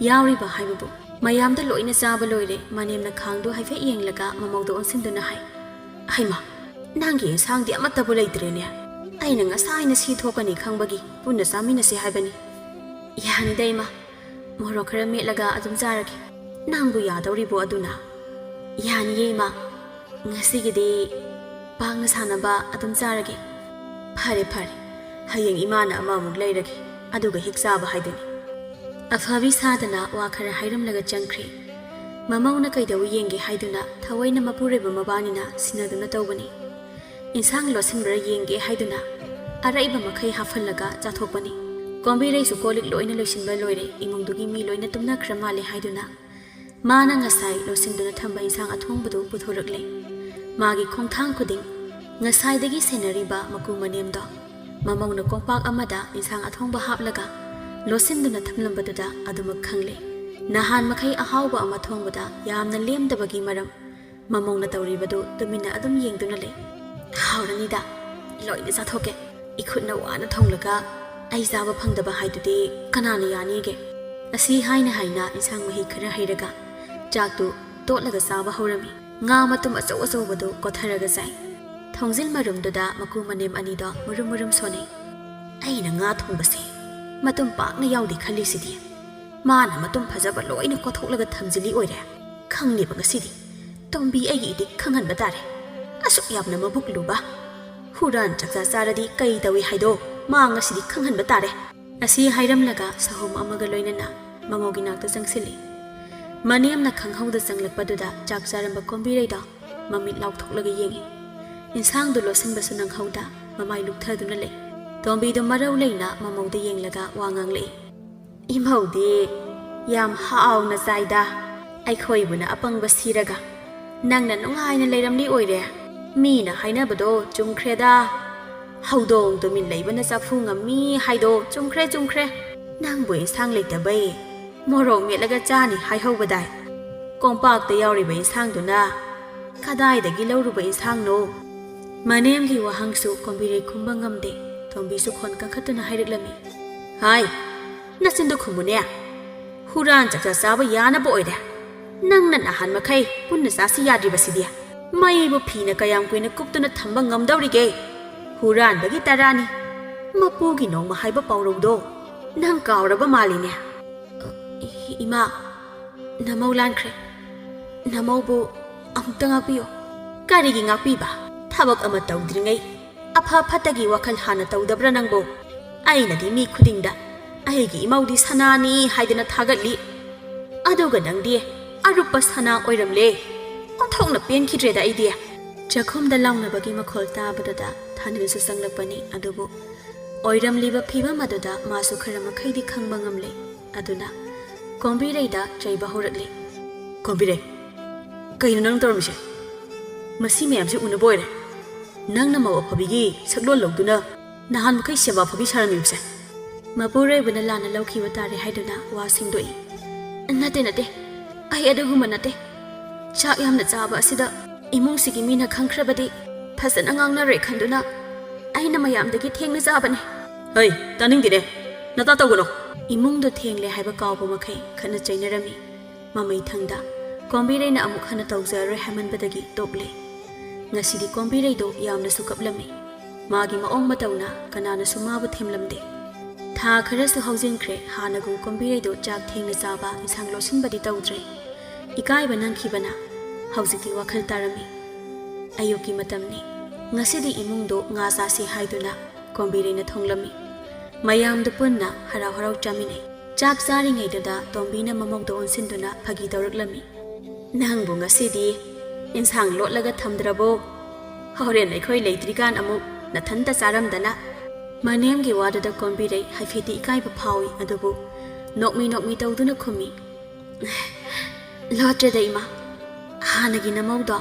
ꯌꯥꯎꯔꯤꯕ ꯍꯥꯏꯕꯕꯨ ꯃꯌꯥꯝꯗ ꯂꯣꯏꯅ ꯆꯥꯕ ꯂꯣꯏꯔꯦ ꯃꯅꯦꯝꯅ ꯈꯥꯡꯗꯣ ꯍꯥꯏꯐꯦꯠ ꯌꯦꯡꯂꯒ ꯃꯃꯧꯗ ꯑꯣꯟꯁꯤꯟꯗꯨꯅ ꯍꯥꯏ ꯍꯩꯃꯥ ꯅꯪꯒꯤ ꯏꯟꯁꯥꯡꯗꯤ ꯑꯃꯠꯇꯕꯨ ꯂꯩꯇ꯭ꯔꯦꯅꯦ ꯑꯩꯅ ꯉꯁꯥꯏꯅ ꯁꯤ ꯊꯣꯛꯀꯅꯤ ꯈꯪꯕꯒꯤ ꯄꯨꯟꯅ ꯆꯥꯃꯤꯟꯅꯁꯤ ꯍꯥꯏꯕꯅꯤ ꯌꯥꯅꯤꯗ ꯏꯃꯥ ꯃꯣꯔꯣꯛ ꯈꯔ ꯃꯦꯠꯂꯒ ꯑꯗꯨꯝ ꯆꯥꯔꯒꯦ ꯅꯪꯕꯨ ꯌꯥꯗꯧꯔꯤꯕꯣ ꯑꯗꯨꯅ ꯌꯥꯅꯤꯌꯦ ꯏꯃꯥ ꯉꯁꯤꯒꯤꯗꯤ ꯄꯥꯡꯅ ꯁꯥꯟꯅꯕ ꯑꯗꯨꯝ ꯆꯥꯔꯒꯦ ꯐꯔꯦ ꯍꯌꯦꯡ ꯏꯃꯥꯅ ꯑꯃꯃꯨꯛ ꯂꯩꯔꯒꯦ ꯑꯗꯨꯒ ꯍꯦꯛ ꯆꯥꯕ ꯍꯥꯏꯗꯨꯅꯤ ꯑꯐꯕꯤ ꯁꯥꯗꯅ ꯋꯥ ꯈꯔ ꯍꯥꯏꯔꯝꯂꯒ ꯆꯪꯈ꯭ꯔꯦ ꯃꯃꯧꯅ ꯀꯩꯗꯧ ꯌꯦꯡꯒꯦ ꯍꯥꯏꯗꯨꯅ ꯊꯑꯣꯏꯅ ꯃꯄꯨꯔꯣꯏꯕ ꯃꯕꯥꯅꯤꯅ ꯁꯤꯟꯅꯗꯨꯅ ꯇꯧꯕꯅꯤ ꯏꯟꯁꯥꯡ ꯂꯣꯠꯁꯤꯟꯕ꯭ꯔꯥ ꯌꯦꯡꯒꯦ ꯍꯥꯏꯗꯨꯅ ꯑꯔꯩꯕ ꯃꯈꯩ ꯍꯥꯞꯍꯜꯂꯒ ꯆꯥꯊꯣꯛꯄꯅꯤ ꯀꯣꯝꯕꯤꯔꯩꯁꯨ ꯀꯣꯜꯂꯤꯛ ꯂꯣꯏꯅ ꯂꯣꯏꯁꯤꯟꯕ ꯂꯣꯏꯔꯦ ꯏꯃꯨꯡꯗꯨꯒꯤ ꯃꯤ ꯂꯣꯏꯅ ꯇꯨꯝꯅꯈ꯭ꯔ ꯃꯥꯜꯂꯦ ꯍꯥꯏꯗꯨꯅ ꯃꯥꯅ ꯉꯁꯥꯏ ꯂꯣꯠꯁꯤꯟꯗꯨꯅ ꯊꯝꯕ ꯏꯟꯁꯥꯡ ꯑꯊꯣꯡꯕꯗꯨ ꯄꯨꯊꯣꯔꯛꯂꯦ ꯃꯥꯒꯤ ꯈꯣꯡꯊꯥꯡ ꯈꯨꯗꯤꯡ ꯉꯁꯥꯏꯗꯒꯤ ꯁꯦꯟꯅꯔꯤꯕ ꯃꯀꯨ ꯃꯅꯦꯝꯗꯣ ꯃꯃꯧꯅ ꯀꯣꯝꯄꯥꯛ ꯑꯃꯗ ꯏꯟꯁꯥꯡ ꯑꯊꯣꯡꯕ ꯍꯥꯞꯂꯒ ꯂꯣꯠꯁꯤꯟꯗꯨꯅ ꯊꯝꯂꯝꯕꯗꯨꯗ ꯑꯗꯨꯃꯛ ꯈꯪꯂꯦ ꯅꯍꯥꯟ ꯃꯈꯩ ꯑꯍꯥꯎꯕ ꯑꯃ ꯊꯣꯡꯕꯗ ꯌꯥꯝꯅ ꯂꯦꯝꯗꯕꯒꯤ ꯃꯔꯝ ꯃꯃꯧꯅ ꯇꯧꯔꯤꯕꯗꯨ ꯇꯨꯃꯤꯟꯅ ꯑꯗꯨꯝ ꯌꯦꯡꯗꯨꯅ ꯂꯩ ꯍꯥꯎꯔꯅꯤꯗ ꯂꯣꯏꯅ ꯆꯥꯊꯣꯛꯀꯦ ꯏꯈꯨꯠꯅ ꯋꯥꯅ ꯊꯣꯡꯂꯒ ꯑꯩ ꯆꯥꯕ ꯐꯪꯗꯕ ꯍꯥꯏꯗꯨꯗꯤ ꯀꯅꯥꯅ ꯌꯥꯅꯤꯒꯦ ꯑꯁꯤ ꯍꯥꯏꯅ ꯏꯟꯁꯥꯡ ꯃꯍꯤ ꯈꯔ ꯍꯩꯔꯒ ꯆꯥꯛꯇꯨ ꯇꯣꯠꯂꯒ ꯆꯥꯕ ꯍꯧꯔꯝꯃꯤ ꯉꯥ ꯃꯇꯨꯝ ꯑꯆꯧ ꯑꯆꯧꯕꯗꯨ ꯀꯣꯊꯔꯒ ꯆꯥꯏ ꯊꯣꯡꯖꯤꯜ ꯃꯔꯨꯝꯗꯨꯗ ꯃꯀꯨ ꯃꯅꯦꯝ ꯑꯅꯤꯗꯣ ꯃꯨꯔꯨꯝ ꯁꯣꯟꯅꯩ ꯑꯩꯅ ꯉꯥ ꯊꯣꯡꯕꯁꯦ ꯃꯇꯨꯝ ꯄꯥꯛꯅ ꯌꯥꯎꯗꯦ ꯈꯜꯂꯤꯁꯤꯗꯤ ꯃꯥꯅ ꯃꯇꯨꯝ ꯐꯖꯕ ꯂꯣꯏꯅ ꯀꯣꯊꯣꯛꯂꯒ ꯊꯝꯖꯤꯜꯂꯤ ꯑꯣꯏꯔꯦ ꯈꯪꯂꯤꯕ ꯉꯁꯤꯗꯤ ꯇꯣꯝꯕꯤ ꯑꯩꯒꯤ ꯏꯗꯤꯛ ꯈꯪꯍꯟꯕ ꯇꯥꯔꯦ ꯑꯁꯨꯛ ꯌꯥꯝꯅ ꯃꯕꯨꯛ ꯂꯨꯕ ꯍꯨꯔꯥꯟ ꯆꯥꯛꯆꯥ ꯆꯥꯔꯗꯤ ꯀꯩ ꯇꯧꯏ ꯍꯥꯏꯗꯣ ꯃꯥ ꯉꯁꯤꯗꯤ ꯈꯪꯍꯟꯕ ꯇꯥꯔꯦ ꯑꯁꯤ ꯍꯥꯏꯔꯝꯂꯒ ꯁꯍꯣꯝ ꯑꯃꯒ ꯂꯣꯏꯅꯅ ꯃꯃꯧꯒꯤ ꯅꯥꯛꯇ ꯆꯪꯁꯤꯜꯂꯤ ꯃꯅꯦꯝꯅ ꯈꯪꯍꯧꯗ ꯆꯪꯂꯛꯄꯗꯨꯗ ꯆꯥꯛ ꯆꯥꯔꯝꯕ ꯀꯣꯝꯕꯤꯔꯩꯗꯣ ꯃꯃꯤꯠ ꯂꯥꯎꯊꯣꯛꯂꯒ ꯌꯦꯡꯉꯤ ꯏꯟꯁꯥꯡꯗꯨ ꯂꯣꯠꯁꯤꯟꯕꯁꯨ ꯅꯪꯍꯧꯗ ꯃꯃꯥꯏ ꯂꯨꯛꯊꯗꯨꯅ ꯂꯩ ꯇꯣꯝꯕꯤꯗꯨ ꯃꯔꯧ ꯂꯩꯅ ꯃꯃꯧꯗ ꯌꯦꯡꯂꯒ ꯋꯥ ꯉꯥꯡꯂꯛꯏ ꯏꯃꯧꯗꯤ ꯌꯥꯝ ꯍꯥꯎꯅ ꯆꯥꯏꯗ ꯑꯩꯈꯣꯏꯕꯨꯅ ꯑꯄꯪꯕ ꯁꯤꯔꯒ ꯅꯪꯅ ꯅꯨꯡꯉꯥꯏꯅ ꯂꯩꯔꯝꯂꯤ ꯑꯣꯏꯔꯦ ꯃꯤꯅ ꯍꯥꯏꯅꯕꯗꯣ ꯆꯨꯝꯈ꯭ꯔꯦꯗ ꯍꯧꯗꯣꯡ ꯇꯨꯃꯤꯟ ꯂꯩꯕꯅ ꯆꯐꯨ ꯉꯝꯃꯤ ꯍꯥꯏꯗꯣ ꯆꯨꯝꯈ꯭ꯔꯦ ꯅꯪꯕꯨ ꯏꯟꯁꯥꯡ ꯂꯩꯇꯕꯩ ꯃꯣꯔꯣꯛ ꯃꯦꯠꯂꯒ ꯆꯥꯅꯤ ꯍꯥꯏꯍꯧꯕꯗꯥꯏ ꯀꯣꯝꯄꯥꯛꯇ ꯌꯥꯎꯔꯤꯕ ꯏꯟꯁꯥꯡꯗꯨꯅ ꯀꯗꯥꯏꯗꯒꯤ ꯂꯧꯔꯨꯕ ꯏꯟꯁꯥꯡꯅꯣ ꯃꯅꯦꯝꯒꯤ ꯋꯥꯍꯪꯁꯨ ꯀꯣꯝꯕꯤꯔꯩ ꯈꯨꯝꯕ ꯉꯝꯗꯦ ꯇꯣꯝꯕꯤꯁꯨ ꯈꯣꯟ ꯀꯟꯈꯠꯇꯨꯅ ꯍꯥꯏꯔꯛꯂꯝꯃꯤ ꯍꯥꯏ ꯅꯆꯤꯟꯗꯨ ꯈꯨꯝꯃꯨꯅꯦ ꯍꯨꯔꯥꯟ ꯆꯥꯛꯆꯥ ꯆꯥꯕ ꯌꯥꯅꯕ ꯑꯣꯏꯔꯦ ꯅꯪꯅ ꯅꯍꯥꯟ ꯃꯈꯩ ꯄꯨꯟꯅ ꯆꯥꯁꯤ ꯌꯥꯗ꯭ꯔꯤꯕꯁꯤꯗꯤ ꯃꯩꯕꯨ ꯐꯤꯅ ꯀꯌꯥꯝ ꯀꯨꯏꯅ ꯀꯨꯞꯇꯨꯅ ꯊꯝꯕ ꯉꯝꯗꯧꯔꯤꯒꯦ ꯍꯨꯔꯥꯟꯕꯒꯤ ꯇꯔꯥꯅꯤ ꯃꯄꯨꯒꯤ ꯅꯣꯡꯃ ꯍꯥꯏꯕ ꯄꯥꯎꯔꯧꯗꯣ ꯅꯪ ꯀꯥꯎꯔꯕ ꯃꯥꯜꯂꯤꯅꯦ ꯏꯃꯥ ꯅꯃꯧ ꯂꯥꯟꯈ꯭ꯔꯦ ꯅꯃꯧꯕꯨ ꯑꯃꯨꯛꯇ ꯉꯥꯛꯄꯤꯌꯣ ꯀꯔꯤꯒꯤ ꯉꯥꯛꯄꯤꯕ ꯊꯕꯛ ꯑꯃ ꯇꯧꯗ꯭ꯔꯤꯉꯩ ꯑꯐ ꯐꯠꯇꯒꯤ ꯋꯥꯈꯜ ꯍꯥꯟꯅ ꯇꯧꯗꯕ꯭ꯔꯥ ꯅꯪꯕꯨ ꯑꯩꯅꯗꯤ ꯃꯤ ꯈꯨꯗꯤꯡꯗ ꯑꯩꯒꯤ ꯏꯃꯧꯗꯤ ꯁꯅꯥꯅꯤ ꯍꯥꯏꯗꯅ ꯊꯥꯒꯠꯂꯤ ꯑꯗꯨꯒ ꯅꯪꯗꯤ ꯑꯔꯨꯞꯄ ꯁꯅꯥ ꯑꯣꯏꯔꯝꯂꯦ ꯑꯣꯟꯊꯣꯛꯅ ꯄꯦꯟꯈꯤꯗ꯭ꯔꯦꯗ ꯑꯩꯗꯤ ꯆꯥꯛꯈꯨꯝꯗ ꯂꯥꯎꯅꯕꯒꯤ ꯃꯈꯣꯜ ꯇꯥꯕꯗꯨꯗ ꯊꯥꯅꯤꯜꯁꯨ ꯆꯪꯂꯛꯄꯅꯤ ꯑꯗꯨꯕꯨ ꯑꯣꯏꯔꯝꯂꯤꯕ ꯐꯤꯕꯝ ꯑꯗꯨꯗ ꯃꯥꯁꯨ ꯈꯔ ꯃꯈꯩꯗꯤ ꯈꯪꯕ ꯉꯝꯂꯦ ꯑꯗꯨꯅ ꯀꯣꯝꯕꯤꯔꯩꯗ ꯆꯩꯕ ꯍꯧꯔꯛꯂꯤ ꯀꯣꯝꯕꯤꯔꯩ ꯀꯩꯅꯣ ꯅꯪ ꯇꯧꯔꯝꯃꯤꯁꯦ ꯃꯁꯤ ꯃꯌꯥꯝꯁꯦ ꯎꯅꯕ ꯑꯣꯏꯔꯦ ꯅꯪꯅ ꯃꯧ ꯑꯐꯕꯤꯒꯤ ꯁꯛꯂꯣꯟ ꯂꯧꯗꯨꯅ ꯅꯍꯥꯟ ꯃꯈꯩ ꯁꯦꯕꯥ ꯐꯕꯤ ꯁꯥꯔꯝꯃꯤꯕꯁꯦ ꯃꯄꯨꯔꯣꯏꯕꯅ ꯂꯥꯟꯅ ꯂꯧꯈꯤꯕ ꯇꯥꯔꯦ ꯍꯥꯏꯗꯨꯅ ꯋꯥ ꯁꯦꯡꯗꯣꯛꯏ ꯅꯠꯇꯦ ꯑꯩ ꯑꯗꯨꯒꯨꯝꯕ ꯅꯠꯇꯦ ꯆꯥꯛ ꯌꯥꯝꯅ ꯆꯥꯕ ꯑꯁꯤꯗ ꯏꯃꯨꯡꯁꯤꯒꯤ ꯃꯤꯅ ꯈꯪꯈ꯭ꯔꯕꯗꯤ ꯐꯖꯅ ꯉꯥꯡꯅꯔꯣꯏ ꯈꯟꯗꯨꯅ ꯑꯩꯅ ꯃꯌꯥꯝꯗꯒꯤ ꯊꯦꯡꯅ ꯆꯥꯕꯅꯤ ꯍꯩ ꯇꯥꯅꯤꯡꯗꯦꯅꯦ ꯅꯇꯥ ꯇꯧꯒꯅꯣ ꯏꯃꯨꯡꯗꯣ ꯊꯦꯡꯂꯦ ꯍꯥꯏꯕ ꯀꯥꯎꯕ ꯃꯈꯩ ꯈꯠꯅ ꯆꯩꯅꯔꯝꯃꯤ ꯃꯃꯩꯊꯪꯗ ꯀꯣꯝꯕꯤꯔꯩꯅ ꯑꯃꯨꯛ ꯍꯟꯅ ꯇꯧꯖꯔꯔꯣꯏ ꯍꯥꯏꯃꯟꯕꯗꯒꯤ ꯇꯣꯛꯂꯦ ꯉꯁꯤꯗꯤ ꯀꯣꯝꯕꯤꯔꯩꯗꯣ ꯌꯥꯝꯅꯁꯨ ꯀꯞꯂꯝꯃꯤ ꯃꯥꯒꯤ ꯃꯑꯣꯡ ꯃꯇꯧꯅ ꯀꯅꯥꯅꯁꯨ ꯃꯥꯕꯨ ꯊꯦꯝꯂꯝꯗꯦ ꯊꯥ ꯈꯔꯁꯨ ꯍꯧꯖꯤꯟꯈ꯭ꯔꯦ ꯍꯥꯟꯅꯒꯨꯝ ꯀꯣꯝꯕꯤꯔꯩꯗꯣ ꯆꯥꯛ ꯊꯦꯡꯅ ꯆꯥꯕ ꯏꯟꯁꯥꯡ ꯂꯣꯠꯁꯤꯟꯕꯗꯤ ꯇꯧꯗ꯭ꯔꯦ ꯏꯀꯥꯏꯕ ꯅꯪꯈꯤꯕꯅ ꯍꯧꯖꯤꯛꯇꯤ ꯋꯥꯈꯜ ꯇꯥꯔꯝꯃꯤ ꯑꯌꯨꯛꯀꯤ ꯃꯇꯝꯅꯤ ꯉꯁꯤꯗꯤ ꯏꯃꯨꯡꯗꯣ ꯉꯥ ꯆꯥꯁꯤ ꯍꯥꯏꯗꯨꯅ ꯀꯣꯝꯕꯤꯔꯩꯅ ꯊꯣꯡꯂꯝꯃꯤ ꯃꯌꯥꯝꯗꯨ ꯄꯨꯟꯅ ꯍꯔꯥꯎ ꯍꯔꯥꯎ ꯆꯥꯃꯤꯟꯅꯩ ꯆꯥꯛ ꯆꯥꯔꯤꯉꯩꯗꯨꯗ ꯇꯣꯝꯕꯤꯅ ꯃꯃꯧꯗ ꯑꯣꯟꯁꯤꯟꯗꯨꯅ ꯐꯥꯒꯤ ꯇꯧꯔꯛꯂꯝꯃꯤ ꯅꯪꯕꯨ ꯉꯁꯤꯗꯤ ꯏꯟꯁꯥꯡ ꯂꯣꯠꯂꯒ ꯊꯝꯗ꯭ꯔꯕꯣ ꯍꯣꯔꯦꯟ ꯑꯩꯈꯣꯏ ꯂꯩꯇ꯭ꯔꯤꯀꯥꯟ ꯑꯃꯨꯛ ꯅꯊꯟꯇ ꯆꯥꯔꯝꯗꯅ ꯃꯅꯦꯝꯒꯤ ꯋꯥꯗꯨꯗ ꯀꯣꯝꯕꯤꯔꯩ ꯍꯥꯏꯐꯦꯠꯇꯤ ꯏꯀꯥꯏꯕ ꯐꯥꯎꯏ ꯑꯗꯨꯕꯨ ꯅꯣꯛꯃꯤ ꯇꯧꯗꯨꯅ ꯈꯨꯝꯃꯤ ꯂꯣꯠꯇ꯭ꯔꯦꯗ ꯏꯃꯥ ꯍꯥꯟꯅꯒꯤ ꯅꯃꯧꯗꯣ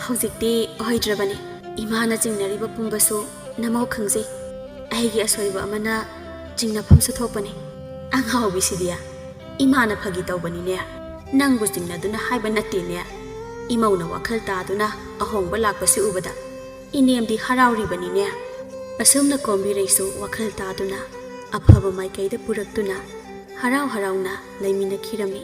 ꯍꯧꯖꯤꯛꯇꯤ ꯑꯣꯏꯗ꯭ꯔꯕꯅꯤ ꯏꯃꯥꯅ ꯆꯤꯡꯅꯔꯤꯕ ꯄꯨꯝꯕꯁꯨ ꯅꯃꯧ ꯈꯪꯖꯩ ꯑꯩꯒꯤ ꯑꯁꯣꯏꯕ ꯑꯃꯅ ꯆꯤꯡꯅꯐꯝꯁꯨ ꯊꯣꯛꯄꯅꯤ ꯑꯉꯥꯎꯕꯤꯁꯤꯗꯤ ꯏꯃꯥꯅ ꯐꯥꯒꯤ ꯇꯧꯕꯅꯤꯅꯦ ꯅꯪꯕꯨ ꯆꯤꯡꯅꯗꯨꯅ ꯍꯥꯏꯕ ꯅꯠꯇꯦꯅꯦ ꯏꯃꯧꯅ ꯋꯥꯈꯜ ꯇꯥꯗꯨꯅ ꯑꯍꯣꯡꯕ ꯂꯥꯛꯄꯁꯤ ꯎꯕꯗ ꯏꯅꯦꯝꯗꯤ ꯍꯔꯥꯎꯔꯤꯕꯅꯤꯅꯦ ꯑꯁꯨꯝꯅ ꯀꯣꯝꯕꯤꯔꯩꯁꯨ ꯋꯥꯈꯜ ꯇꯥꯗꯨꯅ ꯑꯐꯕ ꯃꯥꯏꯀꯩꯗ ꯄꯨꯔꯛꯇꯨꯅ ꯍꯔꯥꯎ ꯍꯔꯥꯎꯅ ꯂꯩꯃꯤꯟꯅꯈꯤꯔꯝꯃꯤ